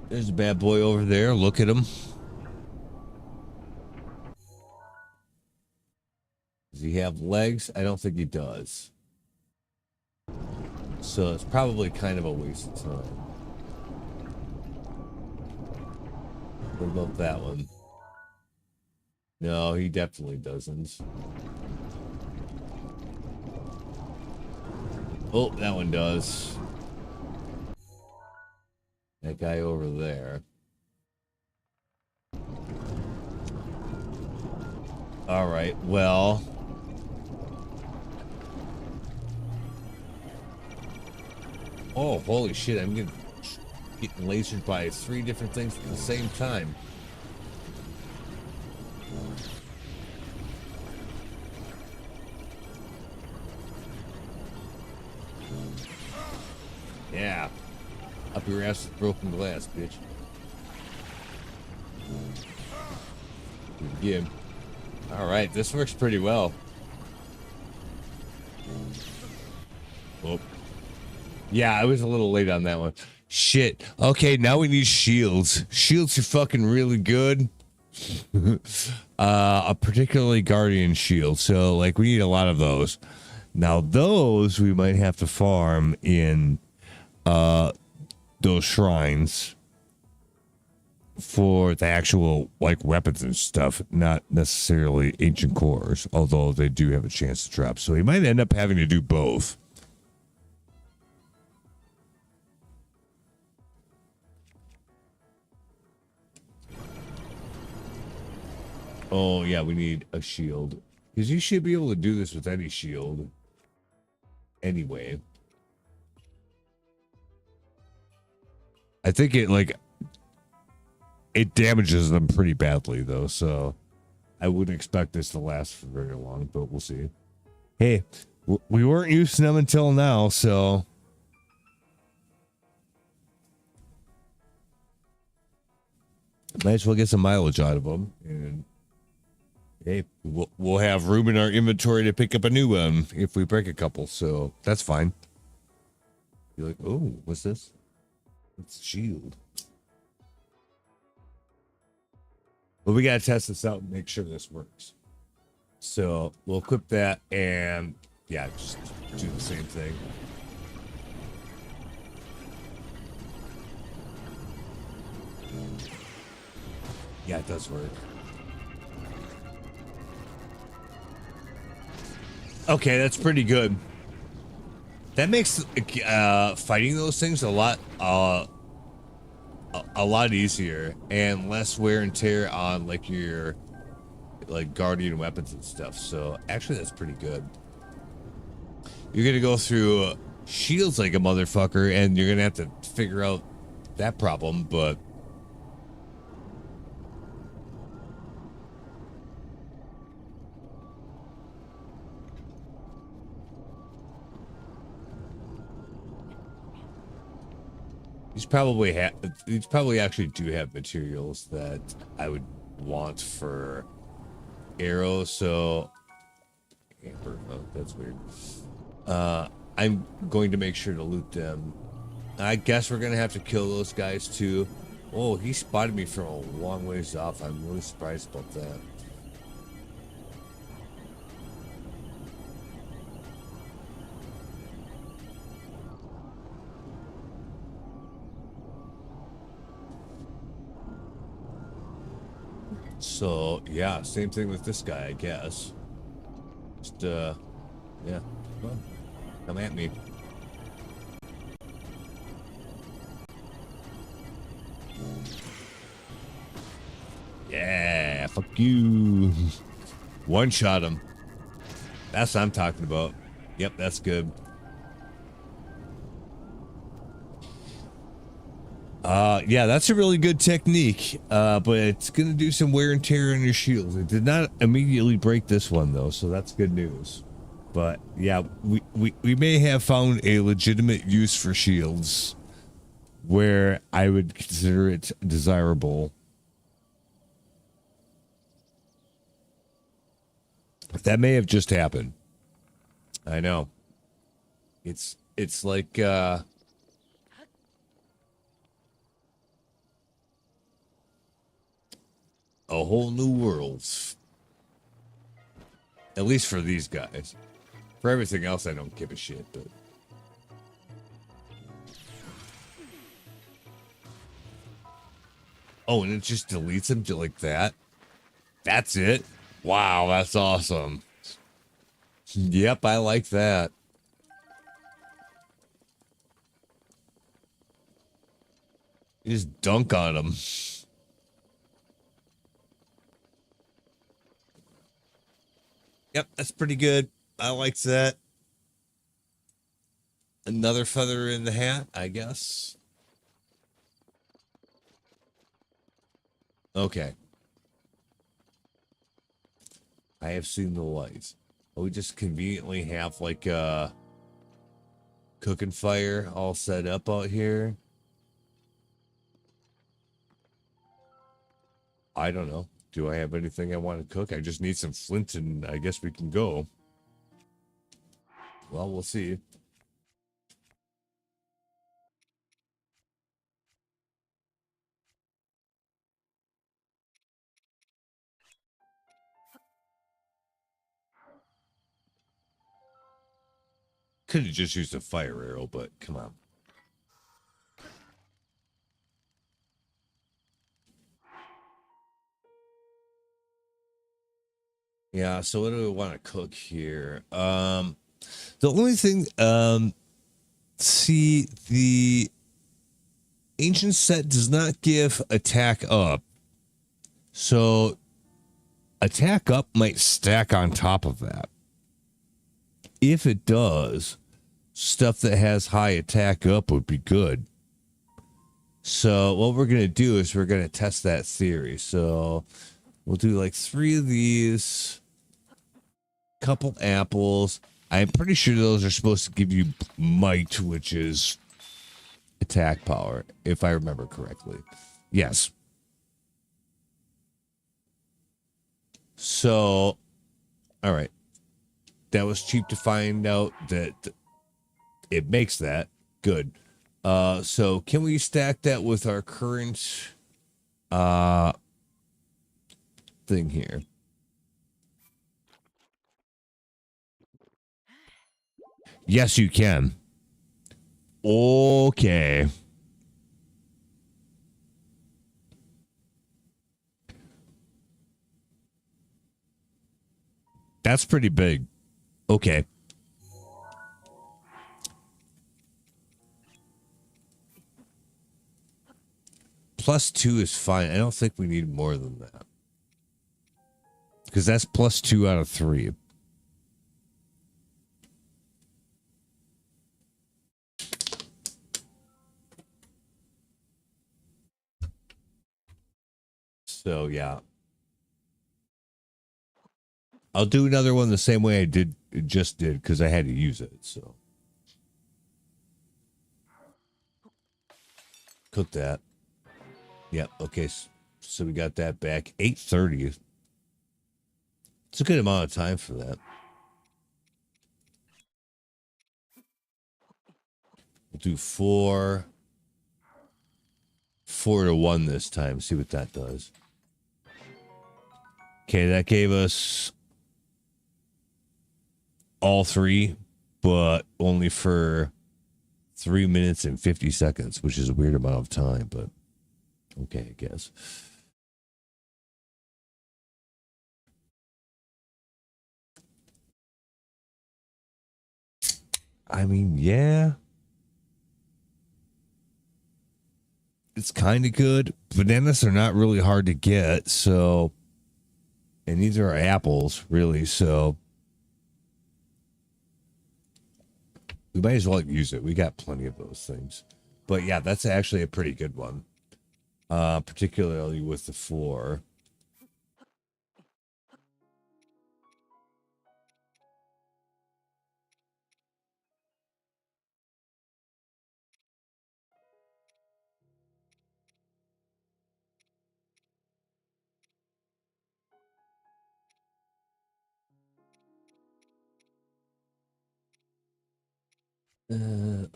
There's a bad boy over there. Look at him. Does he have legs? I don't think he does. So it's probably kind of a waste of time. What about that one? No, he definitely doesn't. Oh, that one does. That guy over there. All right, well. Oh, holy shit, I'm getting lasered by 3 different things at the same time. Yeah. Up your ass with broken glass, bitch. Good. All right, this works pretty well. Oh. Yeah, I was a little late on that one. Shit. Okay, now we need shields. Shields are fucking really good. A particularly guardian shield. So, like, we need a lot of those. Now, those we might have to farm in those shrines for the actual, like, weapons and stuff, not necessarily ancient cores, although they do have a chance to drop. So, we might end up having to do both. Oh, yeah, we need a shield. Because you should be able to do this with any shield. Anyway. I think it damages them pretty badly, though, so I wouldn't expect this to last for very long, but we'll see. Hey, we weren't using them until now, so... Might as well get some mileage out of them, and... Hey, we'll have room in our inventory to pick up a new one if we break a couple, so that's fine. You're like, oh, what's this? It's a shield. But we gotta test this out and make sure this works. So we'll equip that and yeah, just do the same thing. Yeah, it does work. Okay, that's pretty good. That makes fighting those things a lot easier and less wear and tear on like your like guardian weapons and stuff. So actually, that's pretty good. You're gonna go through shields like a motherfucker, and you're gonna have to figure out that problem, but. These probably actually do have materials that I would want for arrows. So, Amber, oh, that's weird. I'm going to make sure to loot them. I guess we're gonna have to kill those guys too. Oh, he spotted me from a long ways off. I'm really surprised about that. So, yeah, same thing with this guy, I guess. Just, yeah. Well, come at me. Yeah, fuck you. One shot him. That's what I'm talking about. Yep, that's good. Yeah, that's a really good technique, but it's going to do some wear and tear on your shields. It did not immediately break this one, though, so that's good news. But, yeah, we may have found a legitimate use for shields where I would consider it desirable. That may have just happened. I know. It's like, a whole new world. At least for these guys. For everything else, I don't give a shit, but... Oh, and it just deletes them like that? That's it? Wow, that's awesome. Yep, I like that. You just dunk on them. Yep, that's pretty good. I like that. Another feather in the hat, I guess. Okay. I have seen the lights. We just conveniently have like a cooking fire all set up out here. I don't know. Do I have anything I want to cook? I just need some flint and I guess we can go. Well, we'll see. Could have just used a fire arrow, but come on. Yeah, so what do we want to cook here? The only thing, see, the ancient set does not give attack up. So attack up might stack on top of that. If it does, stuff that has high attack up would be good. So what we're going to do is we're going to test that theory. So we'll do like 3 of these, couple apples. I'm pretty sure those are supposed to give you might, which is attack power, if I remember correctly. Yes. So, all right. That was cheap to find out that it makes that. Good. So can we stack that with our current thing here? Yes, you can. Okay. That's pretty big. Okay. +2 is fine. I don't think we need more than that. Because that's +2 out of 3. So, yeah. I'll do another one the same way I just did, because I had to use it, so. Cook that. Yep, okay. So we got that back. 8:30. It's a good amount of time for that. We'll do 4 to 1 this time. See what that does. Okay, that gave us all 3, but only for 3 minutes and 50 seconds, which is a weird amount of time, but okay, I guess. I mean, yeah. It's kind of good. Bananas are not really hard to get, so. And these are apples, really, so. We might as well use it. We got plenty of those things. But yeah, that's actually a pretty good one. Particularly with the 4.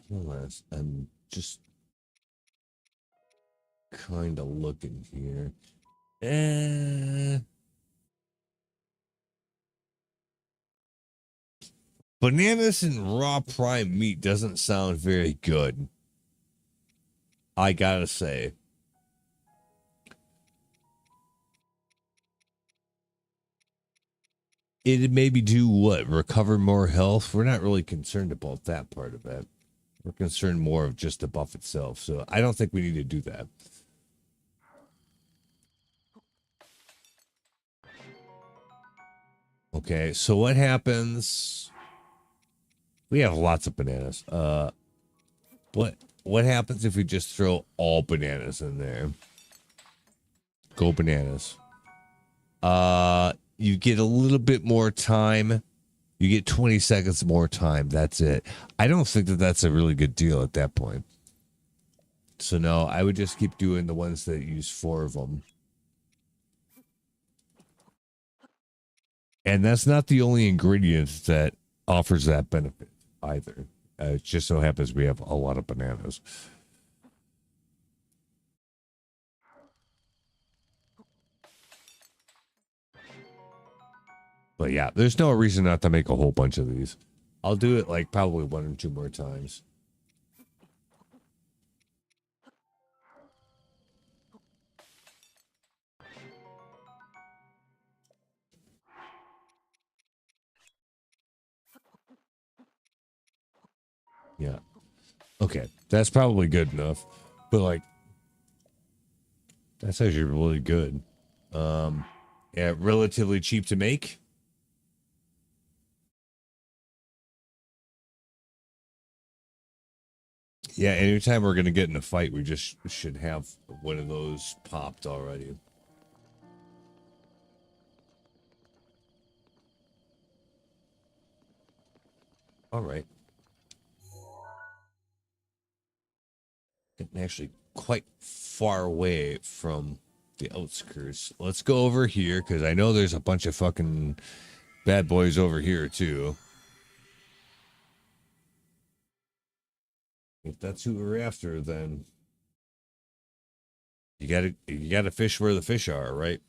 Hold on. I'm just kind of looking here. Bananas and raw prime meat doesn't sound very good. I gotta say. It'd maybe do what? Recover more health? We're not really concerned about that part of it. We're concerned more of just the buff itself. So I don't think we need to do that. Okay, so what happens? We have lots of bananas. What happens if we just throw all bananas in there? Go bananas. You get a little bit more time. You get 20 seconds more time. That's it. I don't think that that's a really good deal at that point. So no, I would just keep doing the ones that use 4 of them. And that's not the only ingredient that offers that benefit either. It just so happens we have a lot of bananas. But yeah, there's no reason not to make a whole bunch of these. I'll do it like probably 1 or 2 more times. Yeah. Okay. That's probably good enough. But like that's actually really good. Yeah, relatively cheap to make. Yeah, anytime we're gonna get in a fight, we just should have one of those popped already. All right. Getting actually quite far away from the outskirts. Let's go over here because I know there's a bunch of fucking bad boys over here too. If that's who we're after, then you gotta fish where the fish are, right?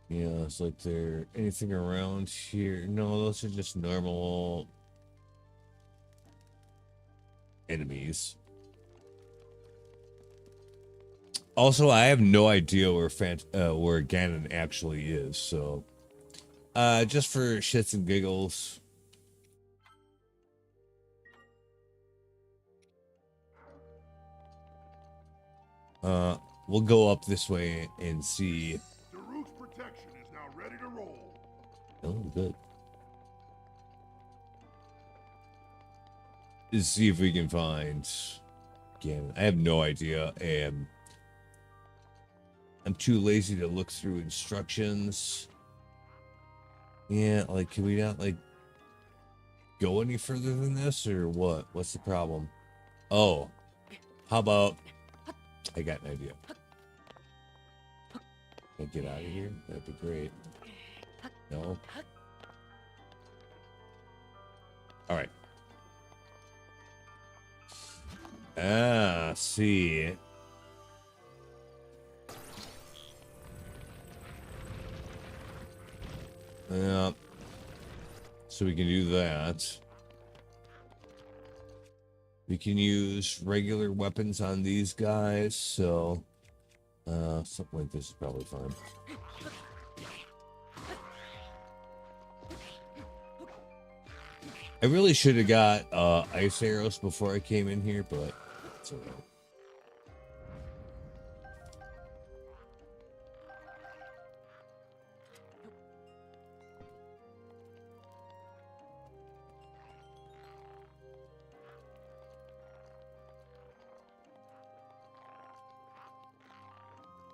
Yeah, it's like there anything around here. No, those are just normal enemies. Also, I have no idea where Ganon actually is, so just for shits and giggles. We'll go up this way and see. Daruk's protection is now ready to roll. Oh, good. Let's see if we can find Ganon. I have no idea, and I'm too lazy to look through instructions. Yeah, like, can we not, like, go any further than this, or what? What's the problem? Oh, how about... I got an idea. Can I get out of here? That'd be great. No? Alright. Ah, see. Yeah. So we can do that. We can use regular weapons on these guys, so something like this is probably fine. I really should have got ice arrows before I came in here, but it's alright.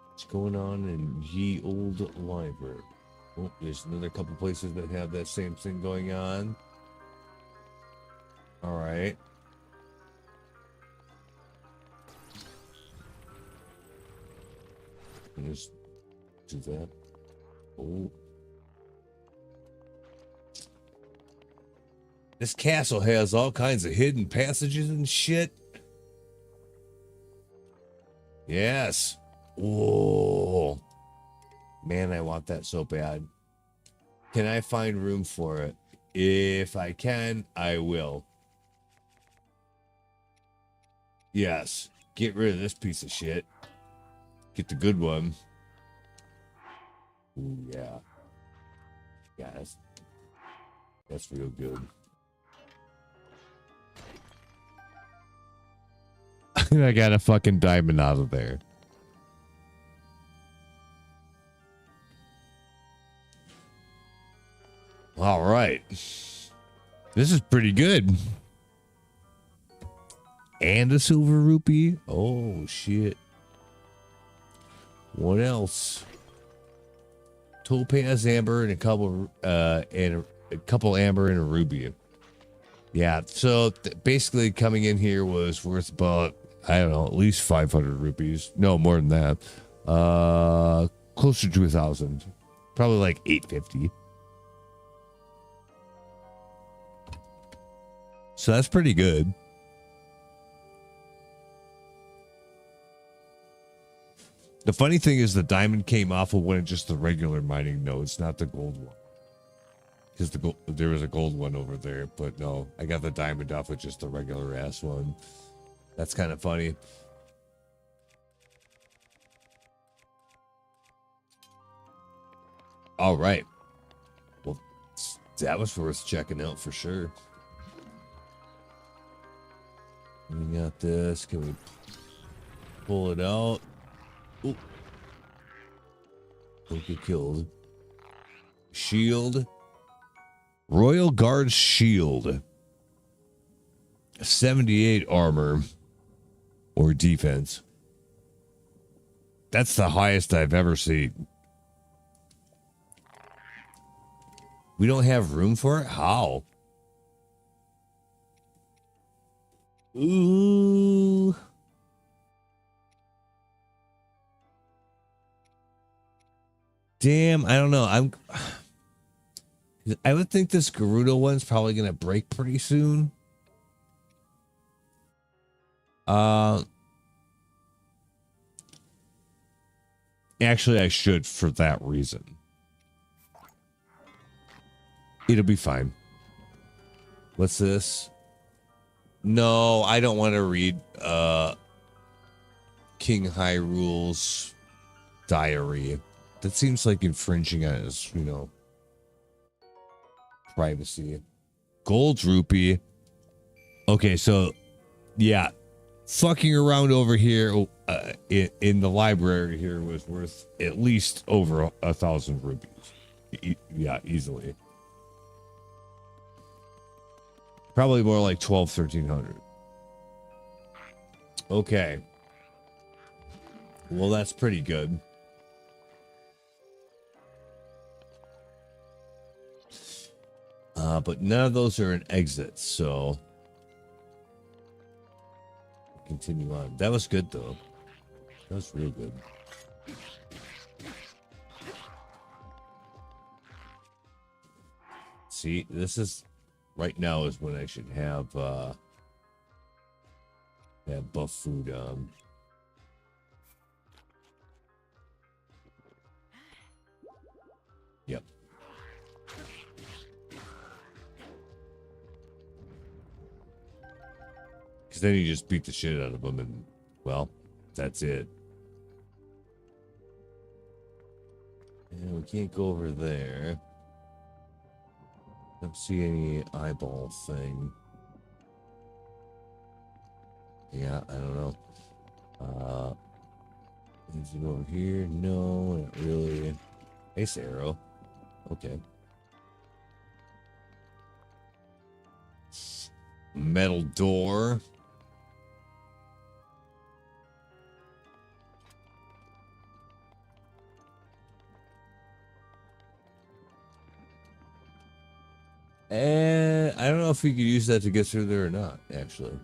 What's going on in Ye Old Library? Oh, there's another couple places that have that same thing going on. Alright. Just do that. Oh. This castle has all kinds of hidden passages and shit. Yes. Whoa. Man, I want that so bad. Can I find room for it? If I can, I will. Yes. Get rid of this piece of shit. Get the good one. Ooh, yeah. Yeah, that's real good. I got a fucking diamond out of there. All right. This is pretty good. And a silver rupee. Oh, shit. What else? Topaz, amber, and a couple amber and a ruby. Yeah, so basically coming in here was worth about, I don't know, at least 500 rupees. No, more than that. Closer to 1,000. Probably like 850. So that's pretty good. The funny thing is the diamond came off of one of just the regular mining nodes, not the gold one. Because there was a gold one over there, but no, I got the diamond off with just the regular ass one. That's kind of funny. All right. Well, that was worth checking out for sure. We got this. Can we pull it out? Ooh. Don't get killed. Shield. Royal Guard shield. 78 armor or defense. That's the highest I've ever seen. We don't have room for it? How? Ooh. Damn, I don't know. I would think this Gerudo one's probably going to break pretty soon. Actually, I should for that reason. It'll be fine. What's this? No, I don't want to read King Hyrule's diary. That seems like infringing on his, privacy. Gold rupee. Okay, so yeah, fucking around over here in the library here was worth at least over 1,000 rupees. Yeah, easily. Probably more like 1,300. Okay. Well, that's pretty good. But none of those are an exit, so continue on. That was good, though. That was real good. See, this is right now is when I should have buff food on. Yep. Because then you just beat the shit out of them, and well, that's it. And we can't go over there. Don't see any eyeball thing. Yeah, I don't know. Anything over here? No, not really. Ace arrow. Okay. Metal door. And I don't know if we could use that to get through there or not, actually.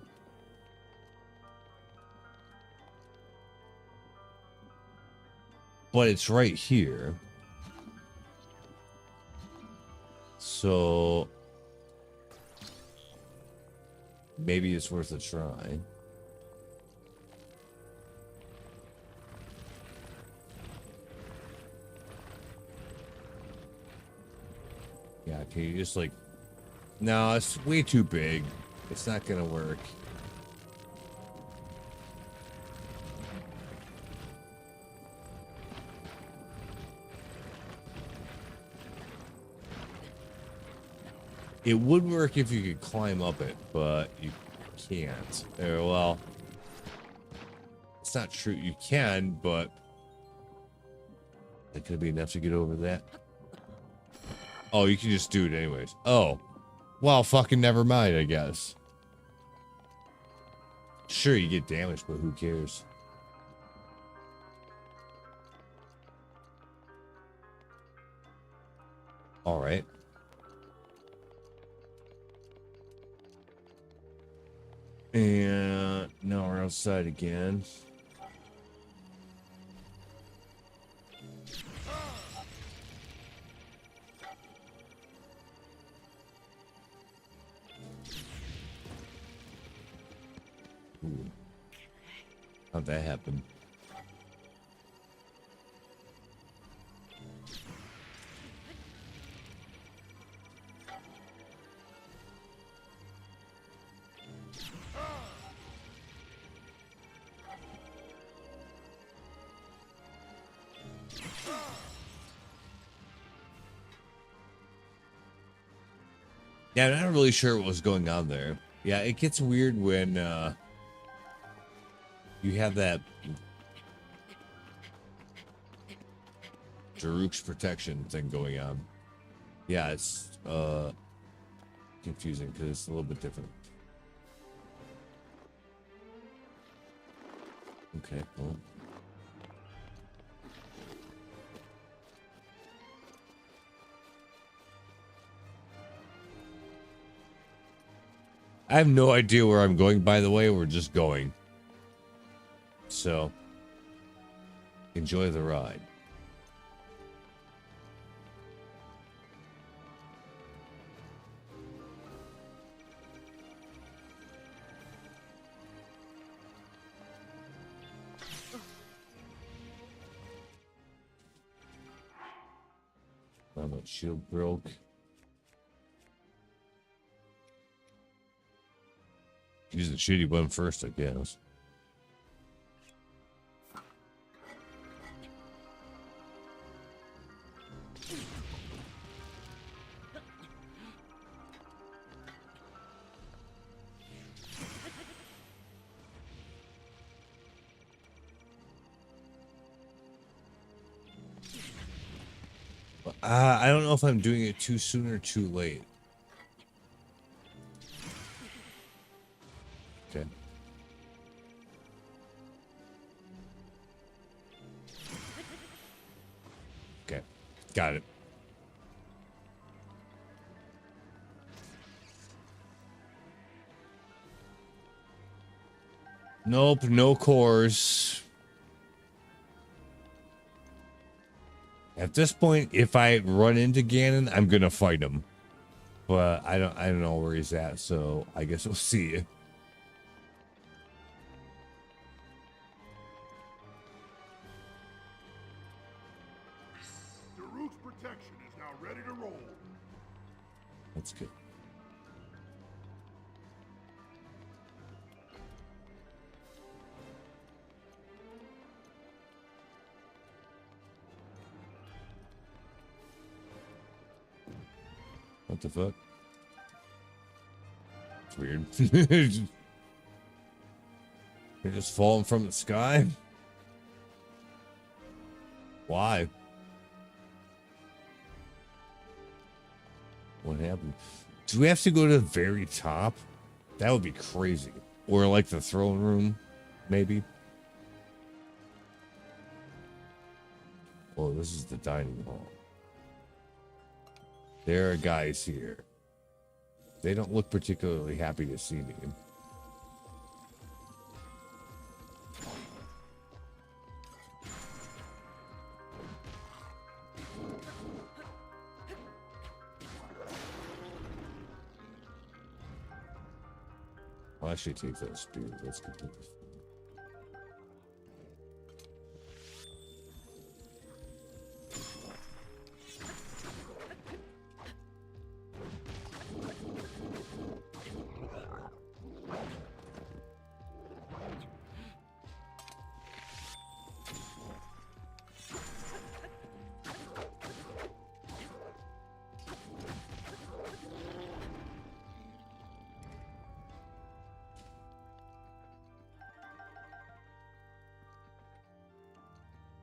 But it's right here. So Maybe it's worth a try. Yeah, can you just like... No, it's way too big. It's not gonna work. It would work if you could climb up it, but you can't. Well, it's not true. You can, but that could be enough to get over that. Oh, you can just do it anyways. Oh, well, fucking never mind, I guess. Sure, you get damaged, but who cares? All right. And now we're outside again. Ooh. How'd that happen? Yeah, I'm not really sure what was going on there. Yeah, it gets weird when you have that Daruk's protection thing going on. Yeah, it's confusing because it's a little bit different. Okay, well. I have no idea where I'm going, by the way. We're just going. So, enjoy the ride. My shield broke. Use the shitty one first, I guess. I don't know if I'm doing it too soon or too late. Okay. Okay. Got it. Nope, no cores. At this point, if I run into Ganon, I'm gonna fight him. But I don't know where he's at, so I guess we'll see. Daruk's protection is now ready to roll. That's good. What the fuck? It's weird. You're just falling from the sky? Why? What happened? Do we have to go to the very top? That would be crazy. Or like the throne room, maybe. Oh, this is the dining hall. There are guys here. They don't look particularly happy to see me. actually take that spear. That's completely fine.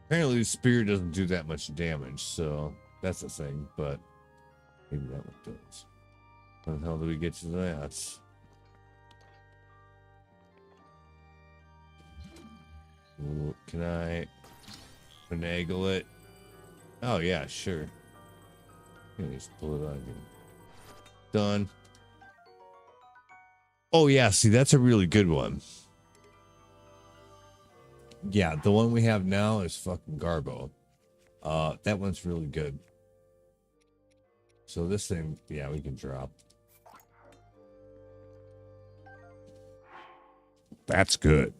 Apparently, the spear doesn't do that much damage, so that's the thing, but maybe that one does. How the hell do we get to that? Ooh, can I finagle it? Oh, yeah, sure. Just pull it out again. Done. Oh, yeah, see, that's a really good one. Yeah, the one we have now is fucking Garbo. That one's really good. So this thing, yeah, we can drop. That's good.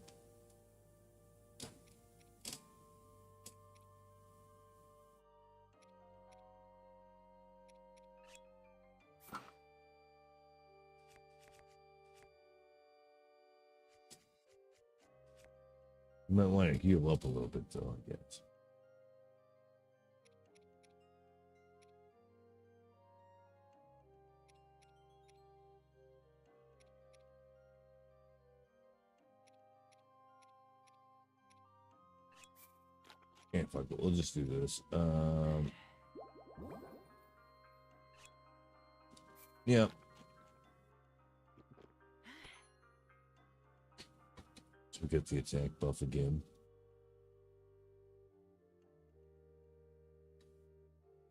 You might want to heal up a little bit, though, I guess. Can't fuck it. We'll just do this. Yeah. So we get the attack buff again.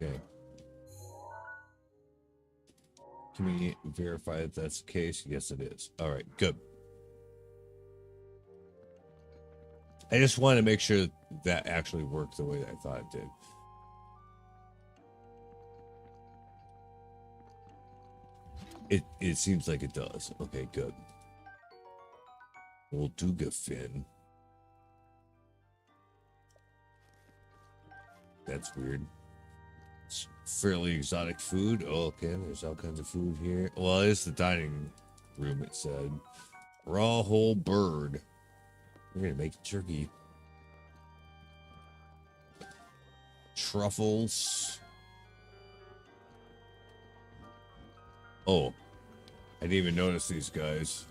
Okay. Can we verify that that's the case? Yes, it is. All right, good. I just wanted to make sure that actually worked the way that I thought it did. It seems like it does. Okay, good. Molduga fin. That's weird. It's fairly exotic food. Oh, okay, there's all kinds of food here. Well, it's the dining room, it said. Raw whole bird. We're gonna make turkey. Truffles. Oh, I didn't even notice these guys.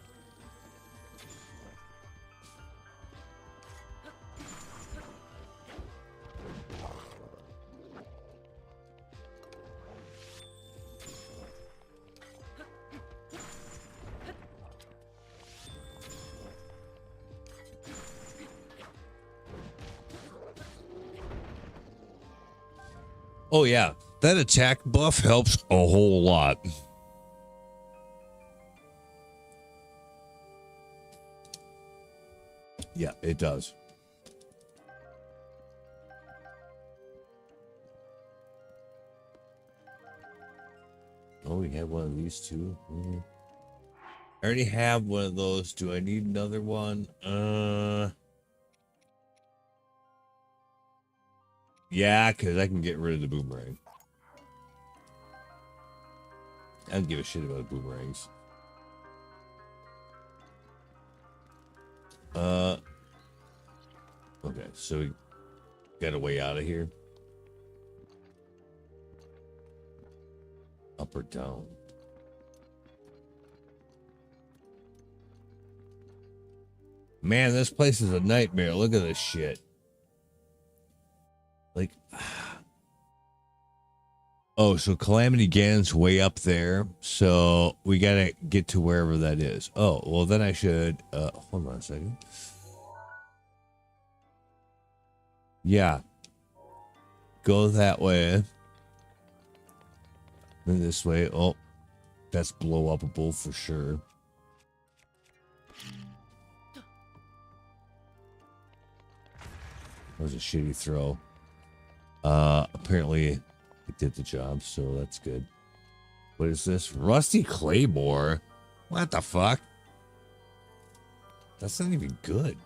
Oh, yeah. That attack buff helps a whole lot. Yeah, it does. Oh, we had one of these too. I already have one of those. Do I need another one? Yeah, because I can get rid of the boomerang. I don't give a shit about boomerangs. Okay, so we got a way out of here. Up or down? Man, this place is a nightmare. Look at this shit. Like, oh, so Calamity Ganon's way up there. So we gotta get to wherever that is. Oh, well, then I should, hold on a second. Yeah. Go that way. Then this way. Oh, that's blow upable for sure. That was a shitty throw. Apparently it did the job, so that's good. What is this? Rusty Claymore? What the fuck? That's not even good.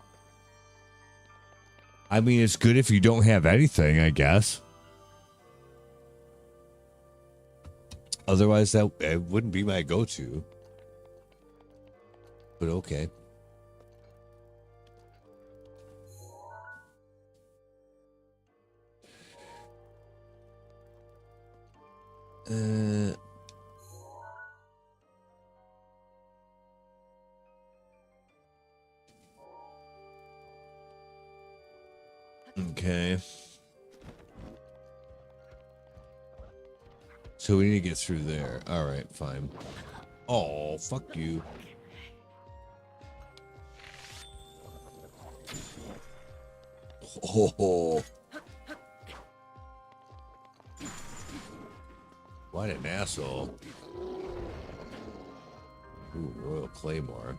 I mean, it's good if you don't have anything, I guess. Otherwise, that it wouldn't be my go-to. But okay. Okay. So we need to get through there. All right, fine. Oh, fuck you. Oh. What an asshole. Ooh, Royal Claymore.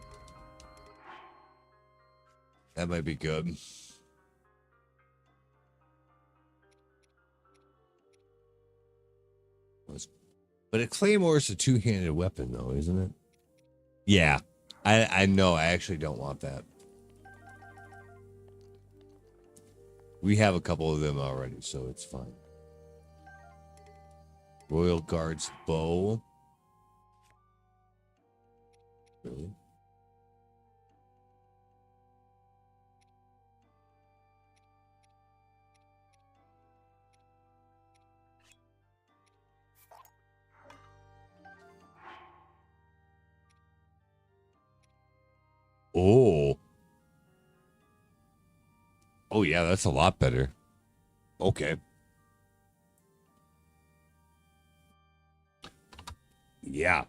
That might be good. But a Claymore is a two-handed weapon, though, isn't it? Yeah. I know. I actually don't want that. We have a couple of them already, so it's fine. Royal Guard's bow. Really? Oh. Oh, yeah, that's a lot better. Okay. Yeah.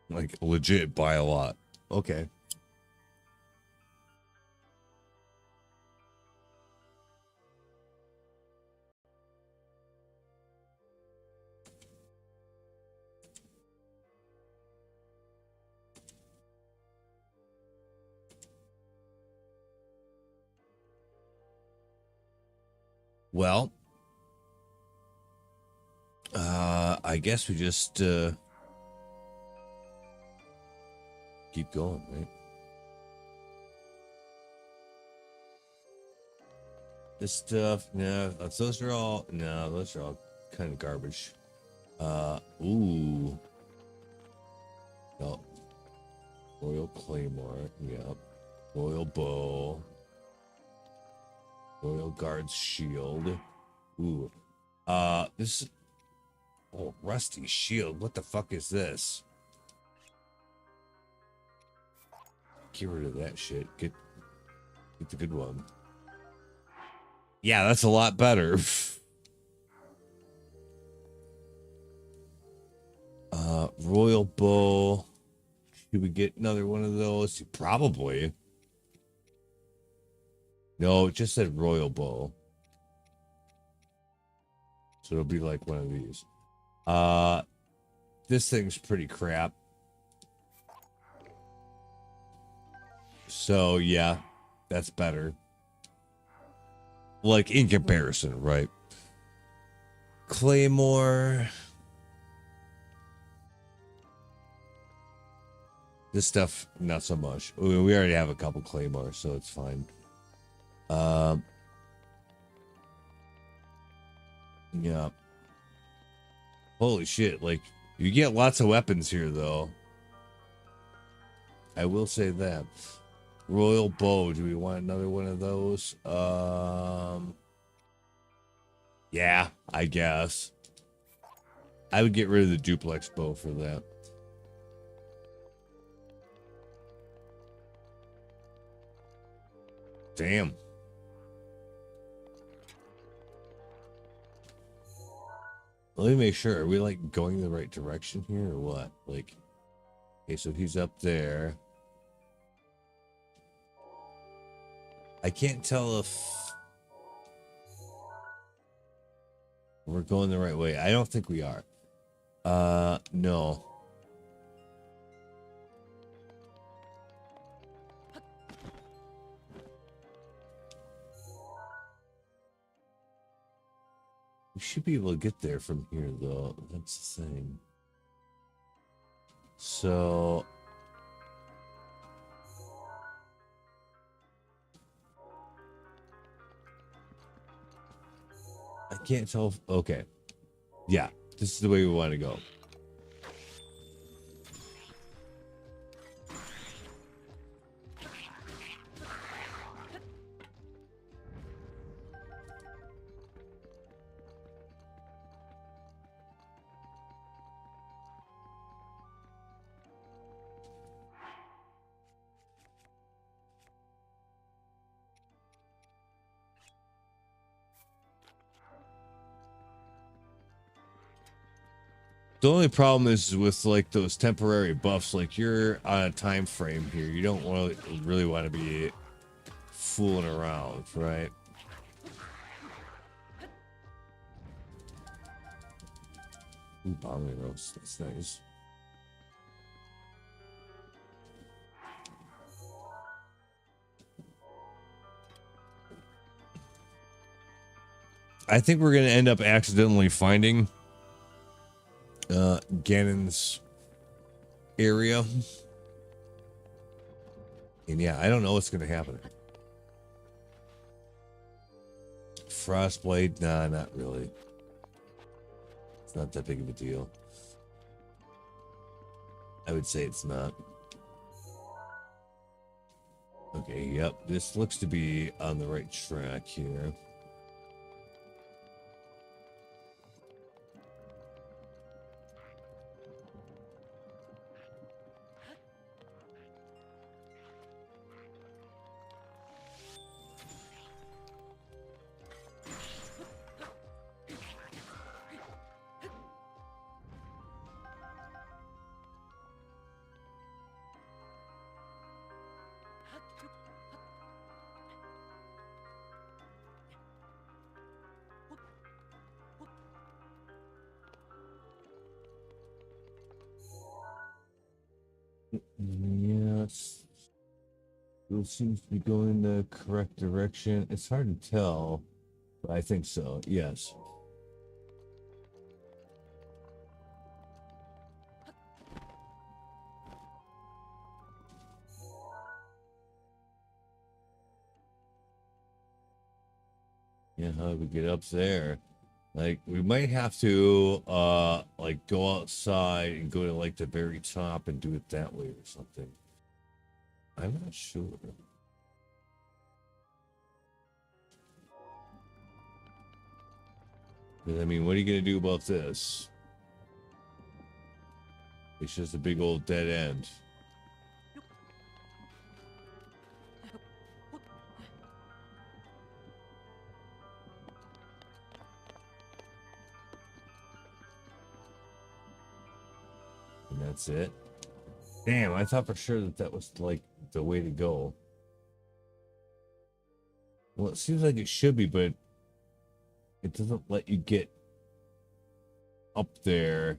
Like, legit by a lot. Okay. Well, I guess we just keep going, right? This stuff, no, those are all kind of garbage. Ooh. No. Royal Claymore, yep. Royal Bow. Royal Guard's Shield. Ooh. This is... Oh, Rusty Shield. What the fuck is this? Get rid of that shit. Get the good one. Yeah, that's a lot better. Royal Bow. Should we get another one of those? Probably. No, it just said Royal Bow. So it'll be like one of these. This thing's pretty crap. So yeah, that's better. Like in comparison, right? Claymore. This stuff, not so much. We already have a couple Claymores, so it's fine. Yeah. Holy shit, like, you get lots of weapons here, though. I will say that. Royal Bow, do we want another one of those? Yeah, I guess. I would get rid of the duplex bow for that. Damn. Let me make sure. Are we like going the right direction here or what? Like, okay, so he's up there. I can't tell if we're going the right way. I don't think we are. No. We should be able to get there from here, though. That's the thing. So I can't tell if, okay. Yeah, this is the way we want to go. The only problem is with like those temporary buffs, like you're on a time frame here. You don't really want to be fooling around, right? Ooh, bombing roast. That's nice. I think we're gonna end up accidentally finding Ganon's area. And yeah, I don't know what's gonna happen. Frostblade? Nah, not really. It's not that big of a deal. I would say it's not. Okay, yep. This looks to be on the right track here. Yes. It seems to be going in the correct direction. It's hard to tell, but I think so. Yes. Yeah, how do we get up there? Like we might have to like go outside and go to like the very top and do it that way or something. I'm not sure. But I mean, what are you gonna do about this? It's just a big old dead end. And that's it. Damn, I thought for sure that that was like the way to go. Well, it seems like it should be, but it doesn't let you get up there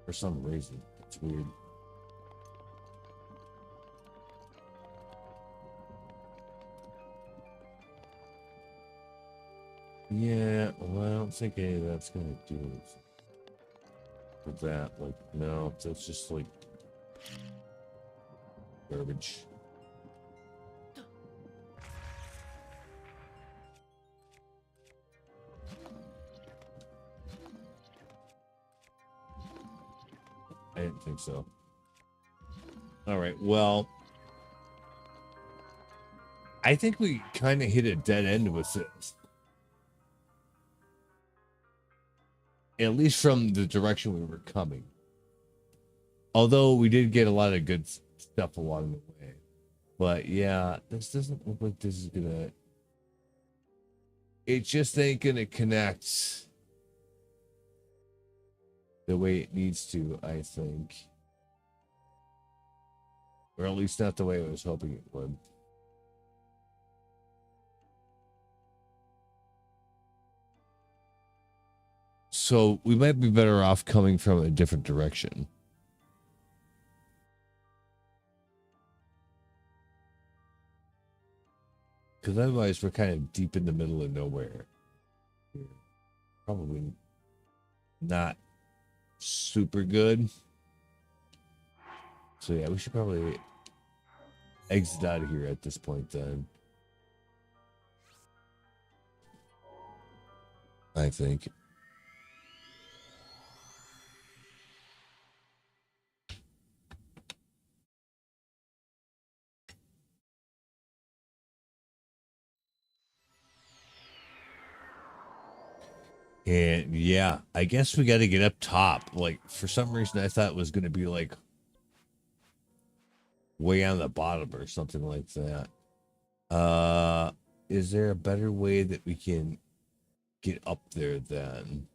for some reason. It's weird. Yeah, well, I don't think any of that's gonna do it for that. Like, no, that's just like garbage. I didn't think so. All right, well, I think we kind of hit a dead end with this. At least from the direction we were coming. Although we did get a lot of good stuff along the way. But yeah, this doesn't look like this is gonna... It just ain't gonna connect the way it needs to, I think. Or at least not the way I was hoping it would. So we might be better off coming from a different direction. Because otherwise we're kind of deep in the middle of nowhere. Probably not super good. So yeah, we should probably exit out of here at this point then. I think. And yeah, I guess we got to get up top. Like, for some reason, I thought it was going to be like way on the bottom or something like that. Is there a better way that we can get up there then?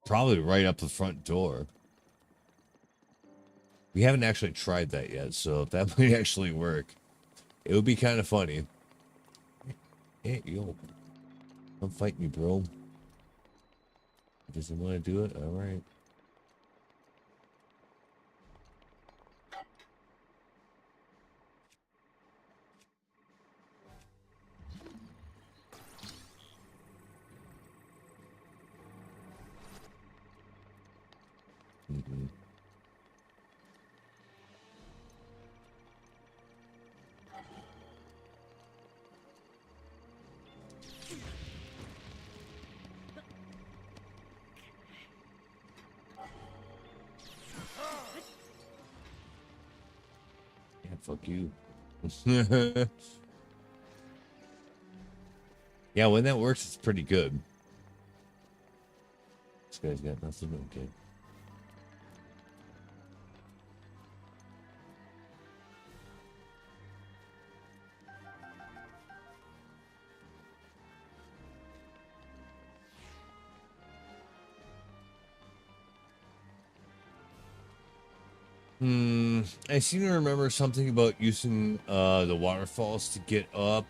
Probably right up the front door. We haven't actually tried that yet, so if that might actually work, it would be kind of funny. Hey, yo. Come fight me, bro. Doesn't want to do it? All right. Mm-hmm. Yeah, fuck you. Yeah, when that works, it's pretty good. This guy's got nothing. Okay. I seem to remember something about using the waterfalls to get up.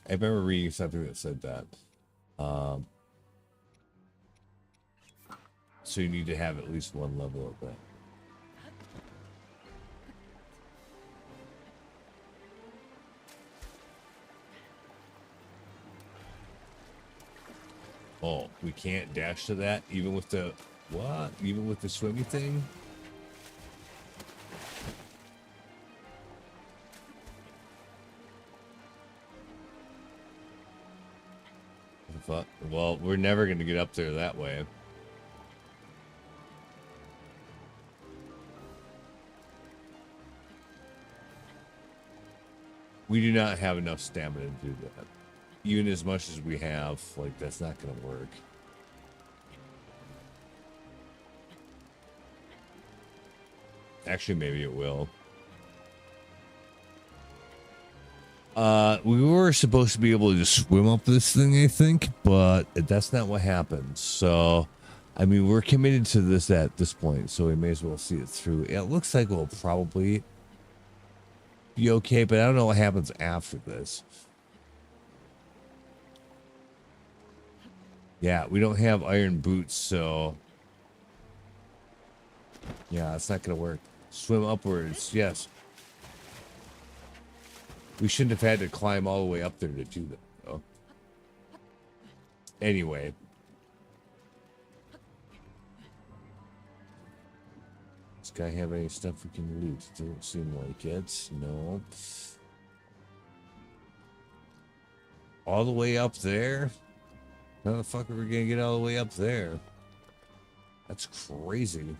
I remember reading something that said that. So you need to have at least one level of that. Oh, we can't dash to that even with the what? Even with the swimmy thing? What the fuck? Well, we're never going to get up there that way. We do not have enough stamina to do that. Even as much as we have, like, that's not going to work. Actually, maybe it will. We were supposed to be able to just swim up this thing, I think, but that's not what happened. So, I mean, we're committed to this at this point, so we may as well see it through. It looks like we'll probably be okay, but I don't know what happens after this. Yeah, we don't have iron boots, so yeah, it's not gonna work. Swim upwards, yes. We shouldn't have had to climb all the way up there to do that, though. Anyway. Does this guy have any stuff we can loot? Doesn't seem like it. No. All the way up there? How the fuck are we gonna get all the way up there? That's crazy.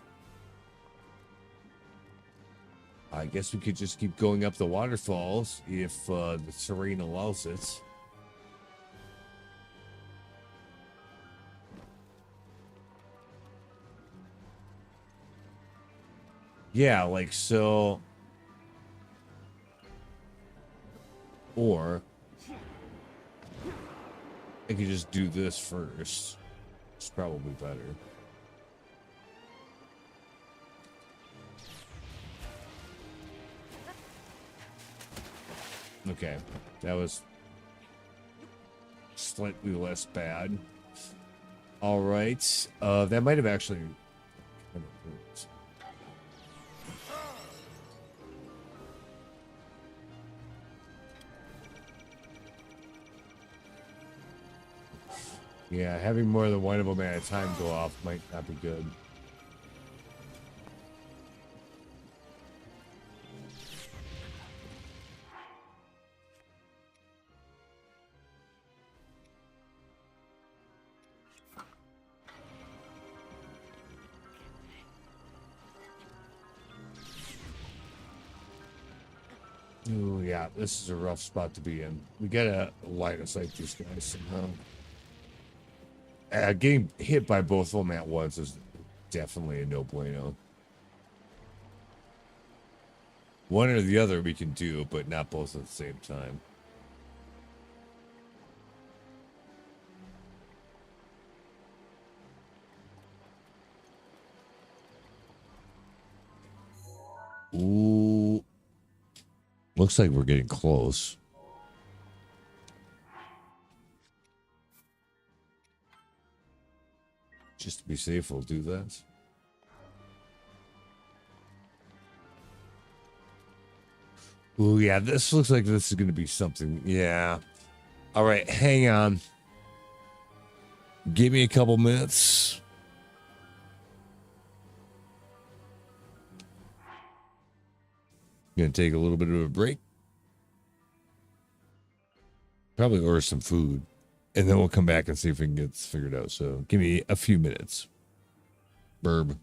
I guess we could just keep going up the waterfalls if the terrain allows it. Yeah, like so. Or I could just do this first. It's probably better. Okay, that was slightly less bad. All right, that might have actually kind of hurt. Yeah, having more than one of them at a time go off might not be good. Ooh, yeah, this is a rough spot to be in. We gotta line of sight these guys somehow. Getting hit by both of them at once is definitely a no bueno. One or the other we can do, but not both at the same time. Ooh. Looks like we're getting close. Just to be safe, we'll do that. Ooh, yeah, this looks like this is going to be something. Yeah. All right, hang on. Give me a couple minutes. Gonna take a little bit of a break. Probably order some food. And then we'll come back and see if we can get this figured out. So give me a few minutes. Burb.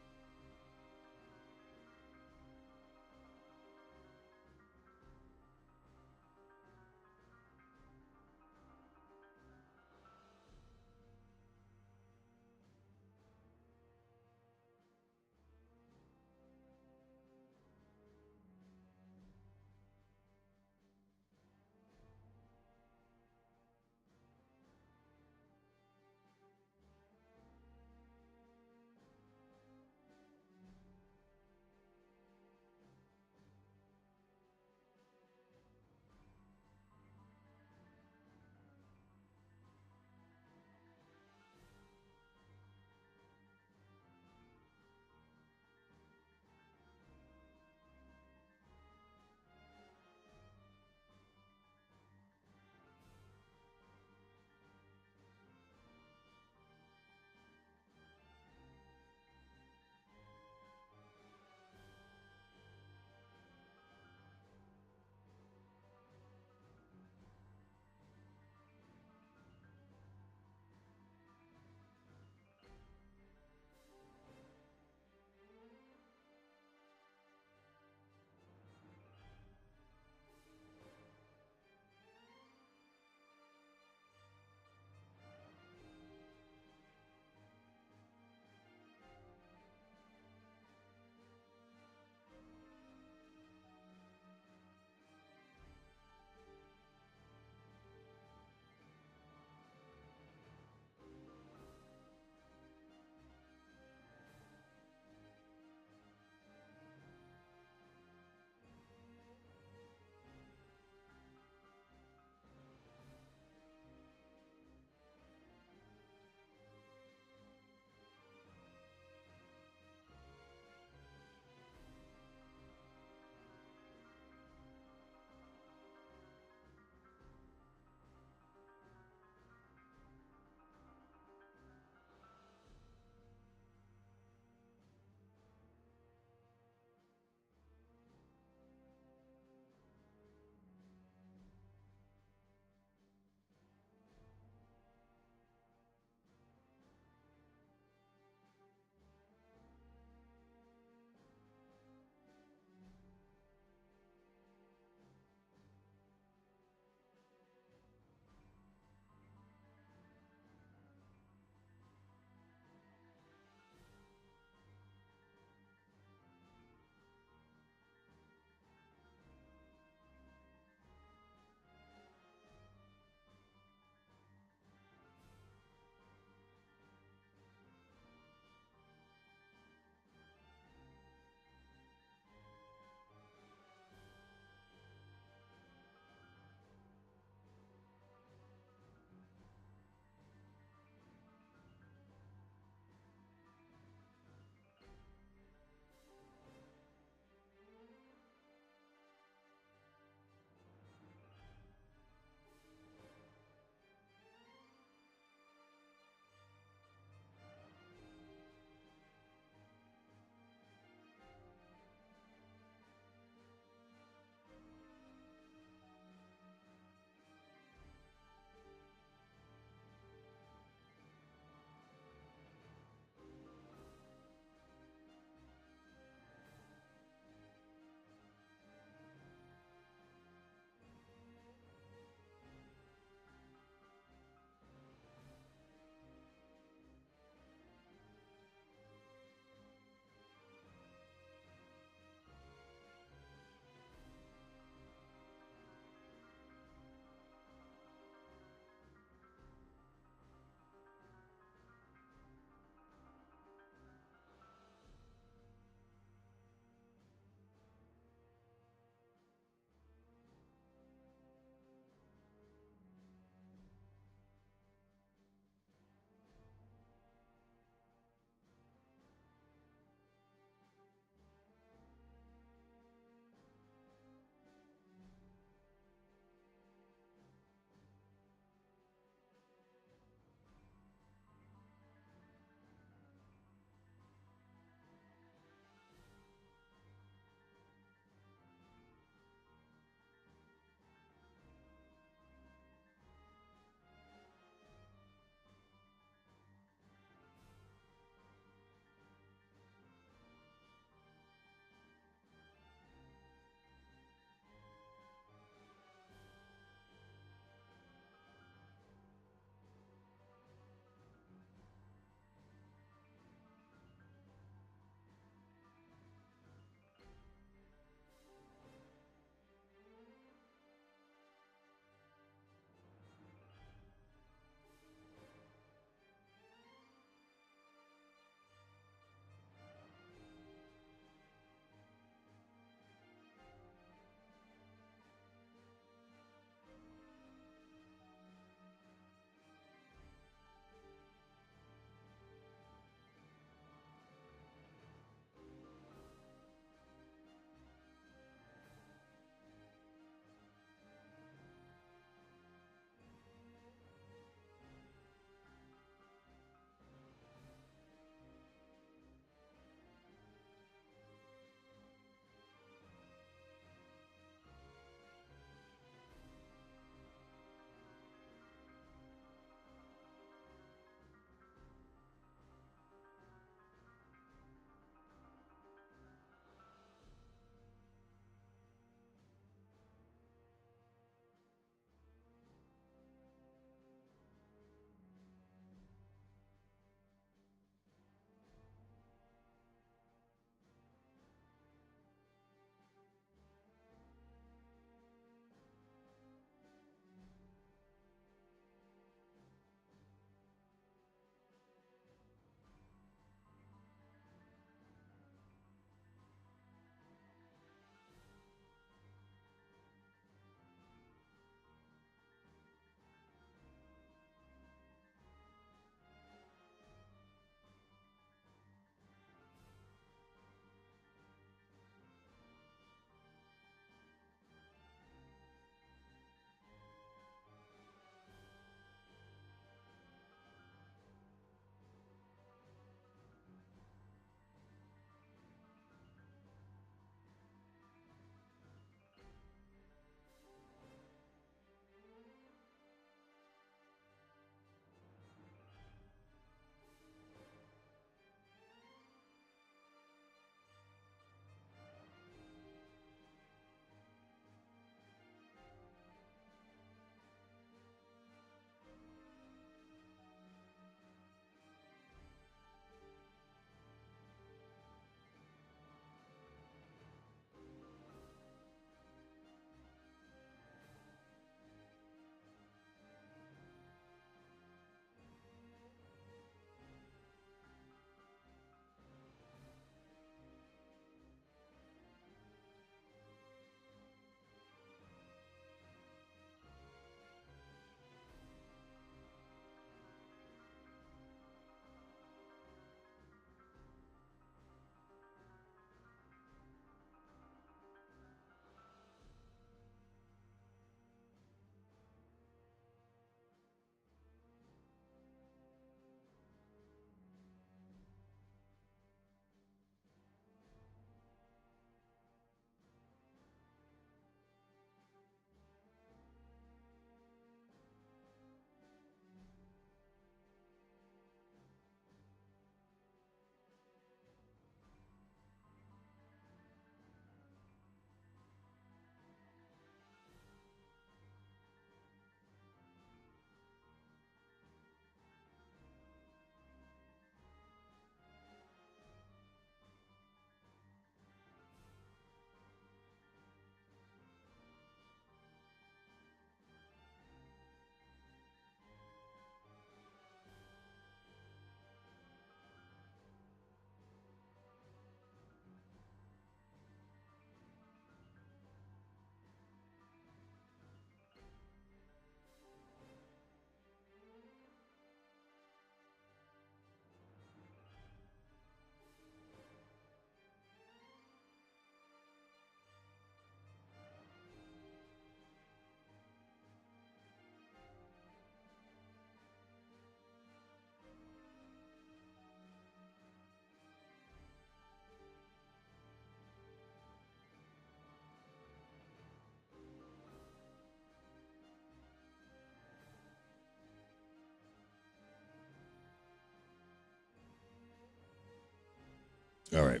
All right.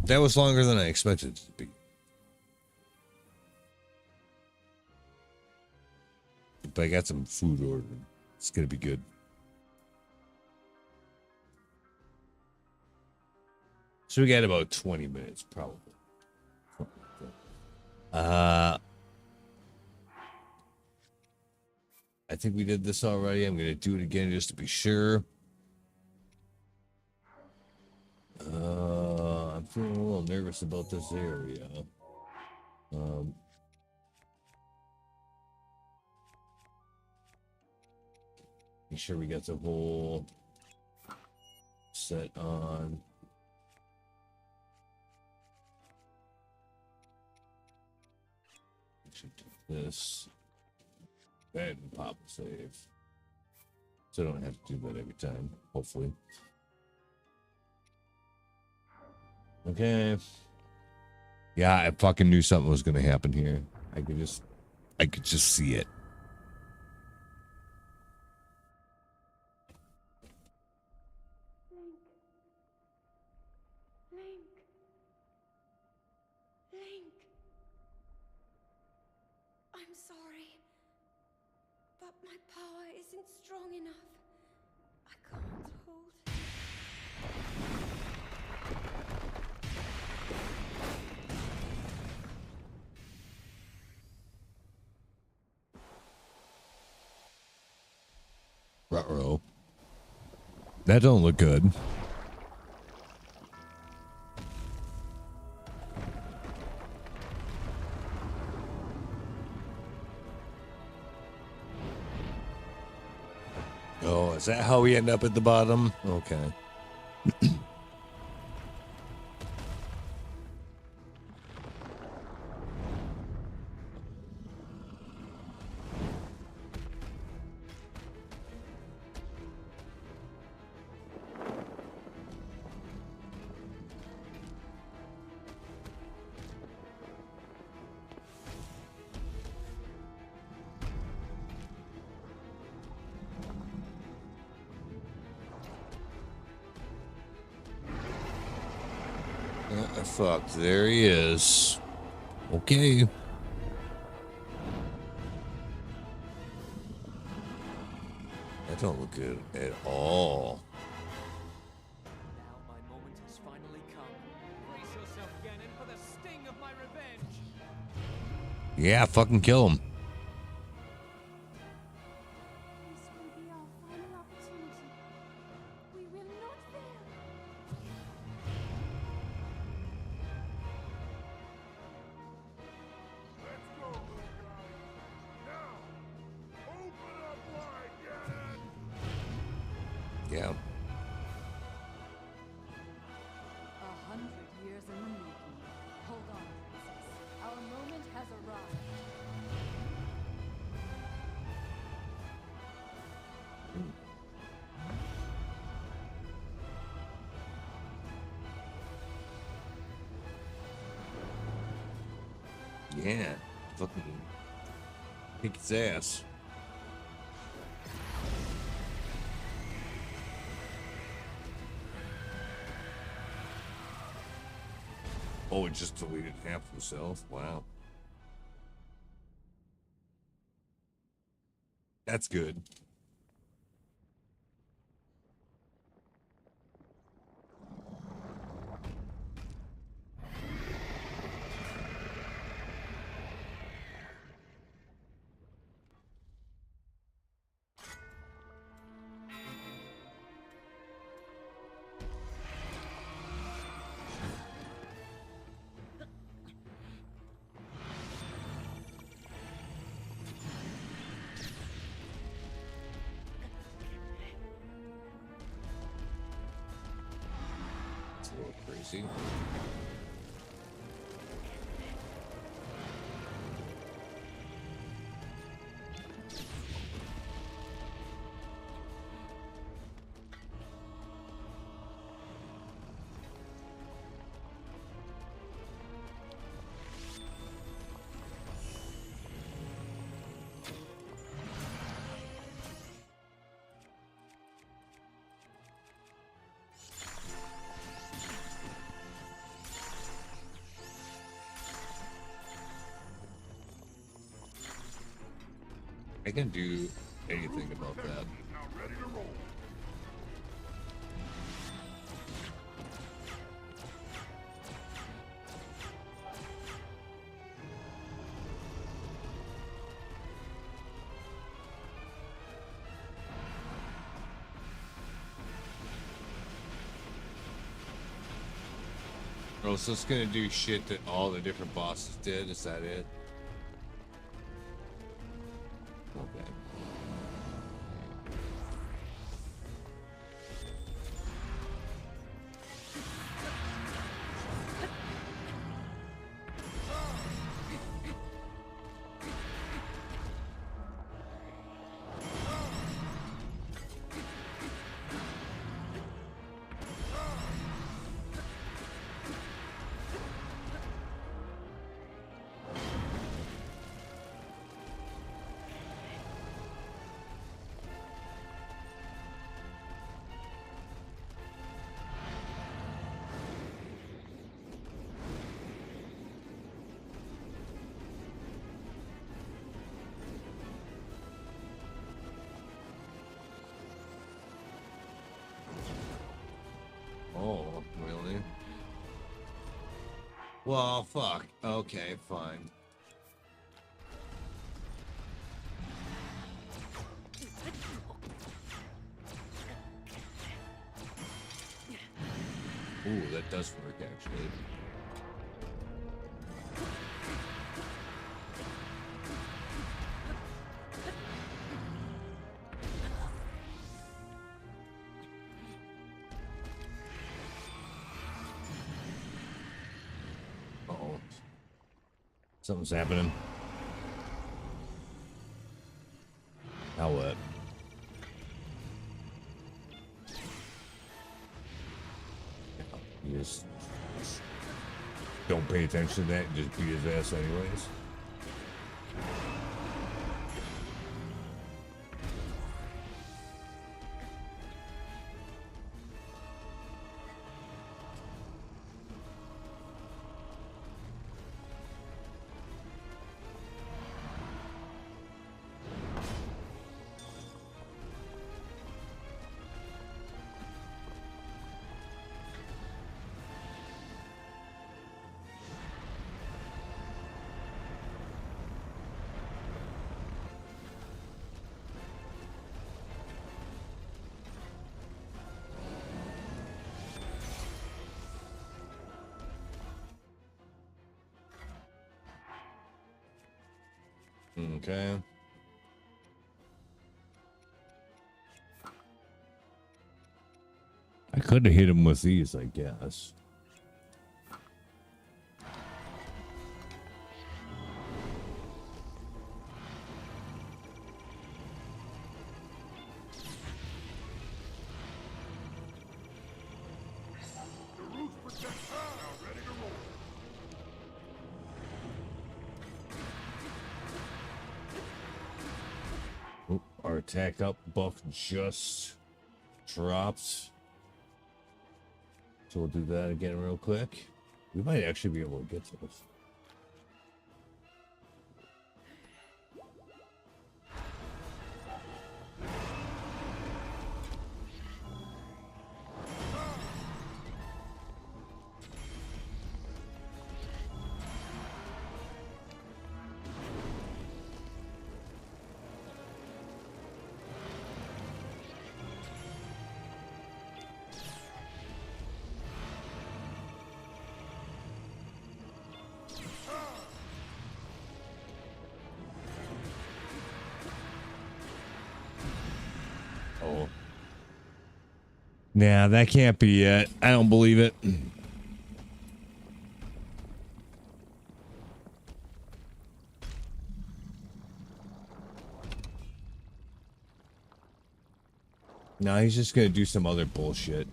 That was longer than I expected it to be. But I got some food ordered. It's going to be good. So we got about 20 minutes, probably. I think we did this already. I'm going to do it again just to be sure. I'm feeling a little nervous about this area. Make sure we got the whole set on. Should do this. And pop save. So I don't have to do that every time, hopefully. Okay. Yeah, I fucking knew something was gonna happen here. I could just see it. Link. I'm sorry, but my power isn't strong enough. I can't hold. Ruh-roh. That don't look good. Oh, is that how we end up at the bottom? Okay. Fuck, there he is. Okay. That don't look good at all. Now my moment has finally come. Brace yourself, Ganon, for the sting of my revenge. Yeah, fucking kill him. This will be our final opportunity. We will not fail. Let's go, little guy. Now, open up wide, Ganon. Yeah. 100 years in the making. Hold on, Princess. Our moment has arrived. Yeah. Fucking kick his ass. Oh, it just deleted half of itself? Wow. That's good. It's a little crazy. I can do anything about that. Is now ready to roll. Oh, so it's gonna do shit that all the different bosses did. Is that it? Okay. Oh, really? Well, fuck. Okay, fine. Ooh, that does work, actually. Uh-oh. Something's happening. Now what? You just don't pay attention to that and just beat his ass anyways. Okay. I could have hit him with these, I guess. The roof's protected. Now ready to roll. Oh, our attack up buff just dropped. So we'll do that again real quick. We might actually be able to get to this. Oh. Nah, that can't be it. I don't believe it. No, he's just gonna do some other bullshit.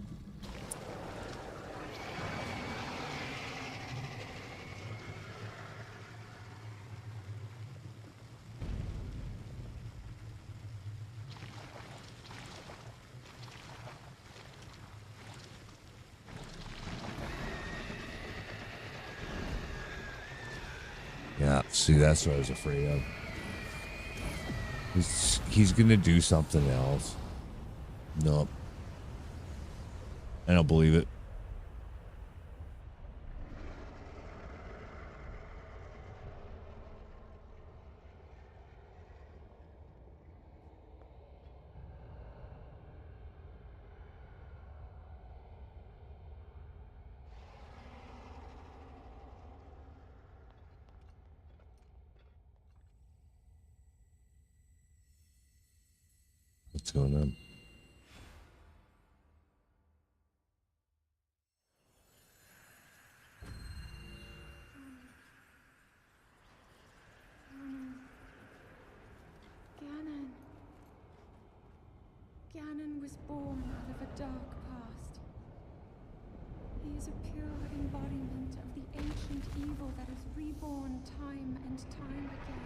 Yeah, see, that's what I was afraid of. He's gonna do something else. Nope. I don't believe it. What's going on? Ganon. Ganon was born out of a dark past. He is a pure embodiment of the ancient evil that is reborn time and time again.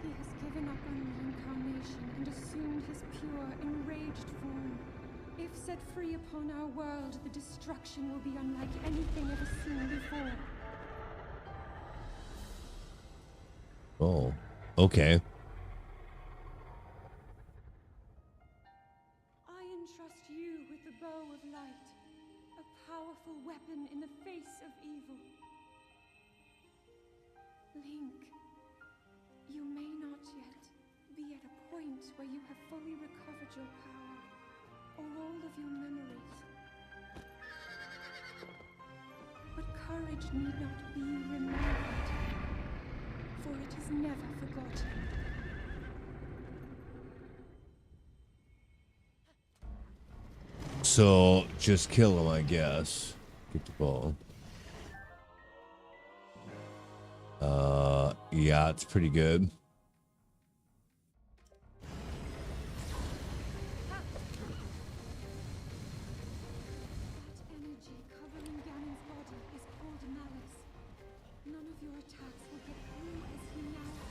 He has given up on reincarnation and assumed his pure, enraged form. If set free upon our world, the destruction will be unlike anything ever seen before. Oh, okay. I entrust you with the bow of light, a powerful weapon in the face of evil. Link, you may not yet be at a point where you have fully recovered your power, or all of your memories. But courage need not be remembered, for it is never forgotten. So just kill him, I guess. Get the ball. Yeah, it's pretty good. That energy covering Ganon's body is called malice. None of your attacks will get through as he now is.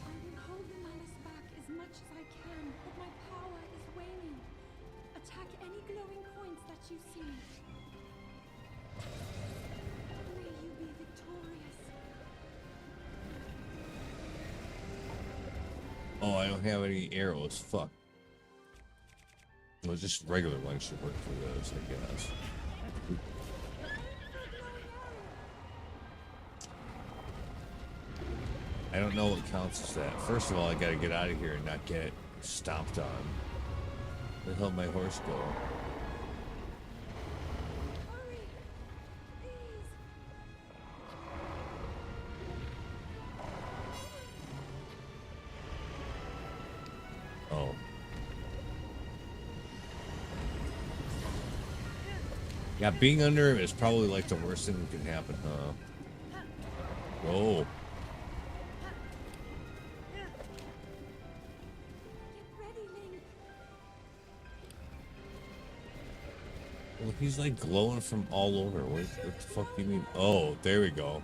I will hold the malice back as much as I can, but my power is waning. Attack any glowing points that you see. May you be victorious. Oh, I don't have any arrows. Fuck. Well, just regular ones should work for those, I guess. I don't know what counts as that. First of all, I gotta get out of here and not get stomped on. Where the hell did my horse go? Hurry! Please! Oh. Yeah, being under him is probably like the worst thing that can happen, huh? Whoa. Get ready, Link! Well, he's like glowing from all over. What the fuck do you mean? Oh, there we go.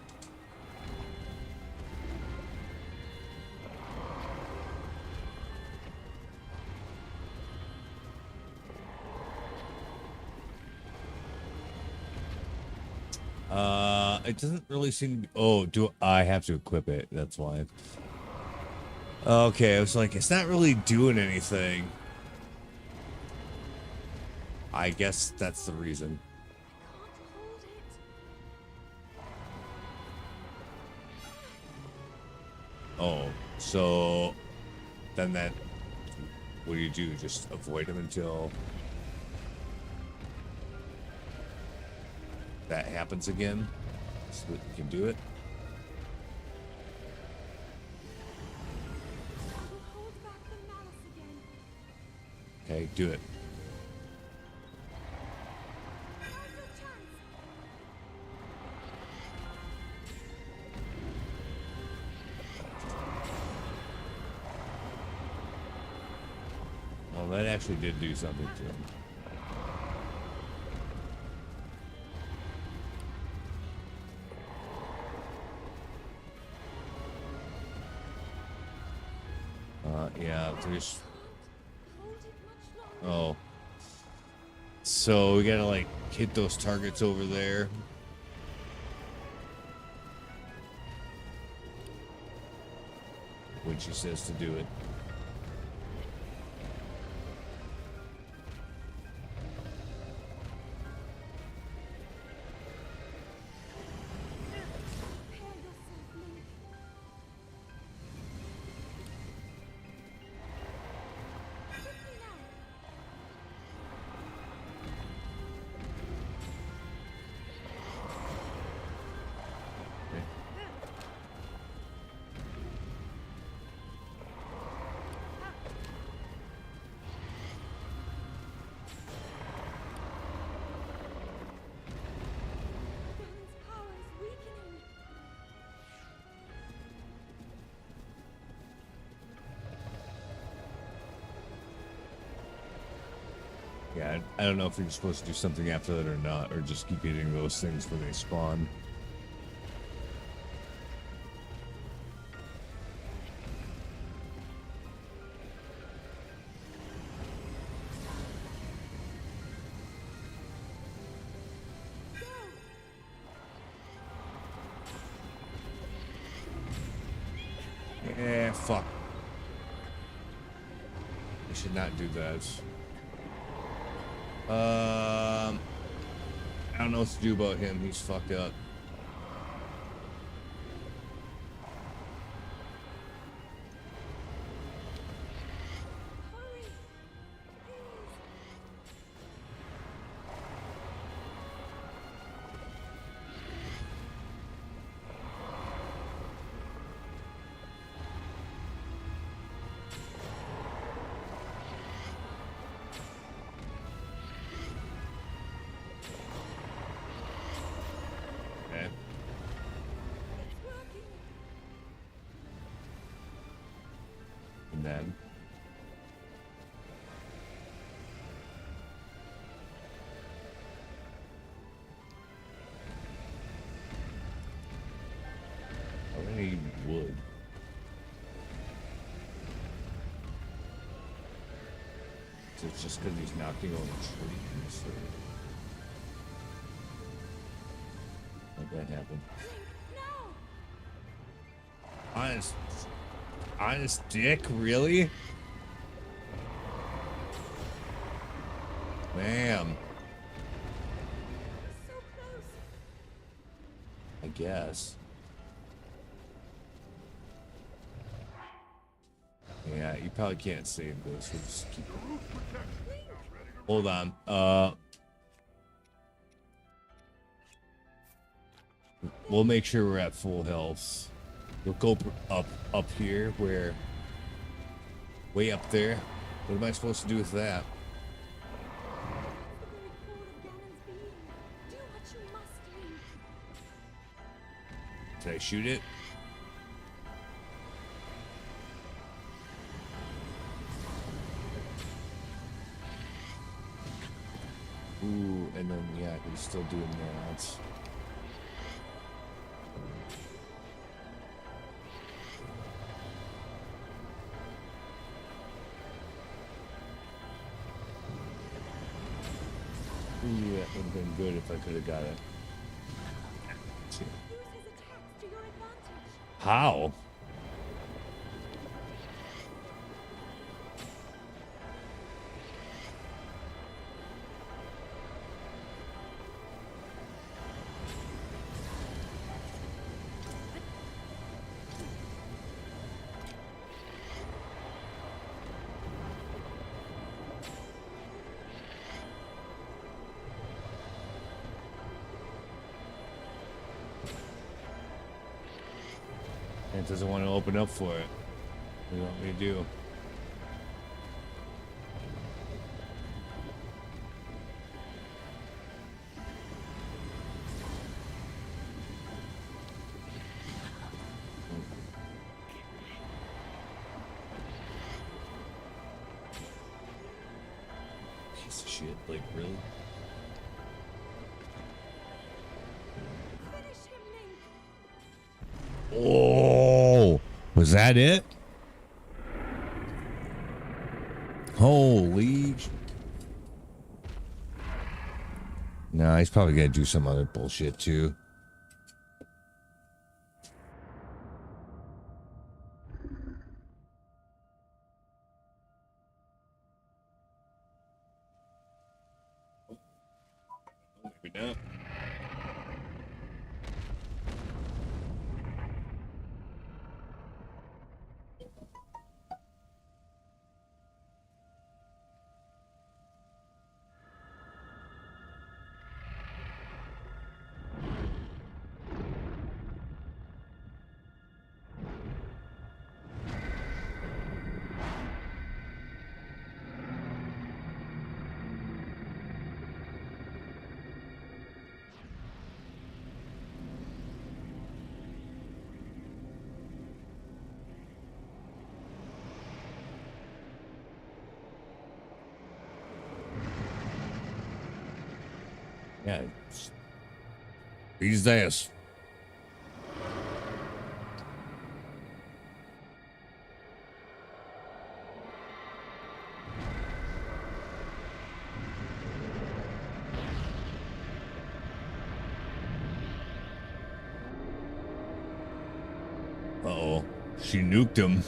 It doesn't really seem to be, oh, do I have to equip it? That's why. Okay, I was like, it's not really doing anything. I guess that's the reason. Can't hold it. Oh, so then that, what do you do? Just avoid him until that happens again? So that you can do it? I will hold back the malice again. Okay, do it. Now's your chance. Well, that actually did do something to him. Yeah, there's, Hold it much longer. oh. So we gotta like hit those targets over there. when she says to do it. Prepare yourself, Link. Quickly now. Ganon's power is weakening. Yeah, I don't know if you're supposed to do something after that or not, or just keep hitting those things when they spawn. Fuck. I should not do that. I don't know what to do about him. He's fucked up. Hurry. Please. Okay. It's working. And then. I need wood. So it's just because he's knocking on trees. How'd that happen? Link, no. Honest dick, really? Damn, So close. I guess. Yeah, you probably can't save this. We'll just keep going. Hold on. We'll make sure we're at full health. We'll go up here where way up there. What am I supposed to do with that? The very core of Ganon's being. Do what you must, Link. Did I shoot it? Ooh, and then yeah, he's still doing that. Ooh, that would have been good if I could have got it. Use his attacks to your advantage. How? It doesn't want to open up for it. What do you want me to do? Piece of shit, like really? Finish him, Link. Oh, was that it? Holy. No, he's probably gonna do some other bullshit too. Maybe not. Yeah. Beat his ass. Uh-oh. She nuked him.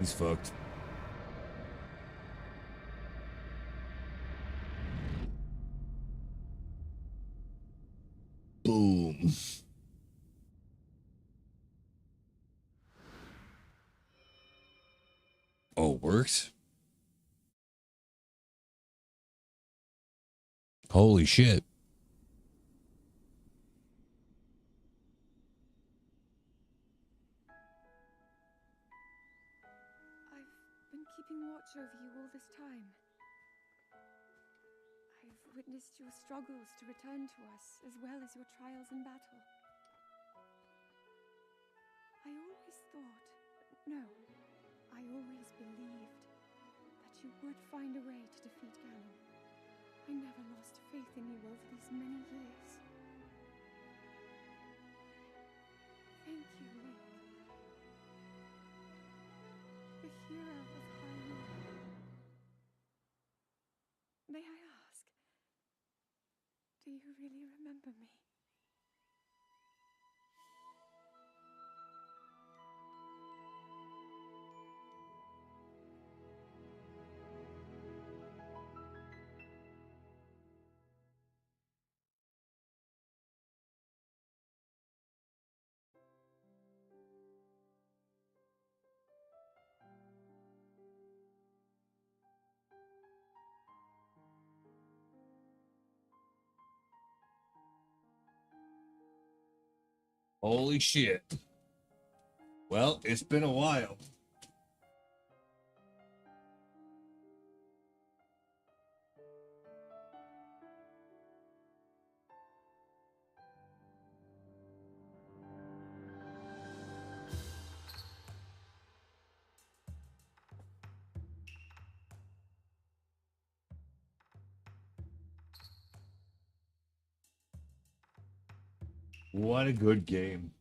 He's fucked. Boom. Oh, it works? Holy shit. I've been keeping watch over you all this time. I've witnessed your struggles to return to us, as well as your trials in battle. I always thought, no, I always believed that you would find a way to defeat Ganon. I never lost faith in you over these many years. Thank you, Link. The hero of Hyrule. May I ask, do you really remember me? Holy shit. Well, it's been a while. What a good game.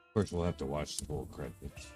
Of course, we'll have to watch the full credits.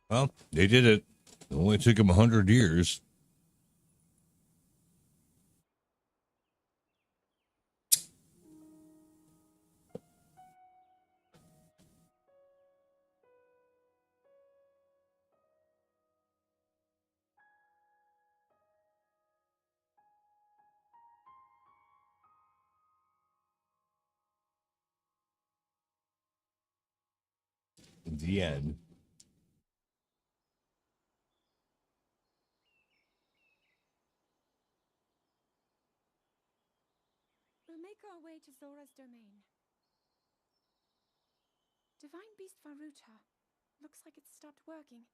Well, they did it. It only took them 100 years. The end. We'll make our way to Zora's domain. Divine Beast Varuta. Looks like it's stopped working.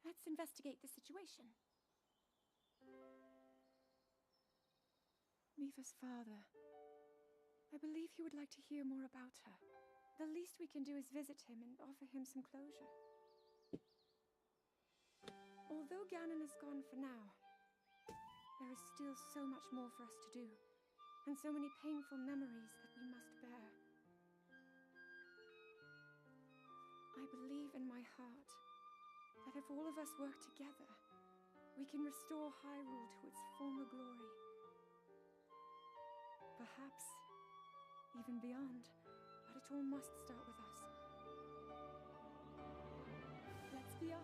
Let's investigate the situation. Mifa's father. I believe he would like to hear more about her. The least we can do is visit him and offer him some closure. Although Ganon is gone for now, there is still so much more for us to do, and so many painful memories that we must bear. I believe in my heart that if all of us work together, we can restore Hyrule to its former glory. Perhaps even beyond, but it all must start with us. Let's be off.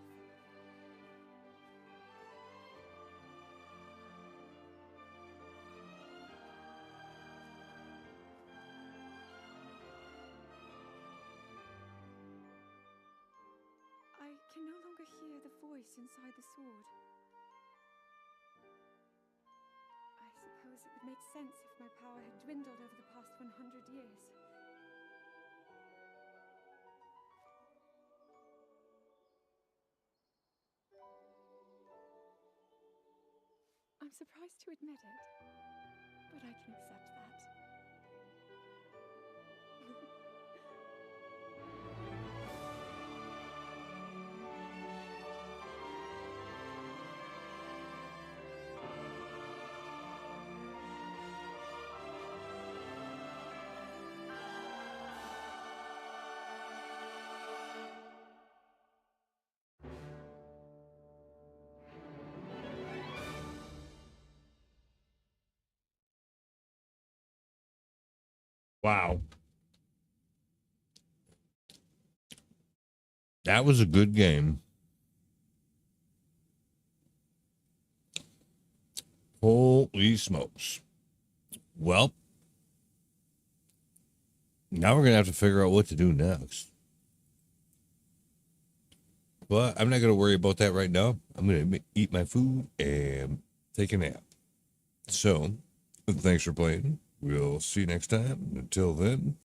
I can no longer hear the voice inside the sword. I suppose it would make sense if my power had dwindled over the past 100 years. I'm surprised to admit it, but I can accept that. Wow. That was a good game. Holy smokes. Well, now we're going to have to figure out what to do next. But I'm not going to worry about that right now. I'm going to eat my food and take a nap. So, thanks for playing. We'll see you next time. Until then,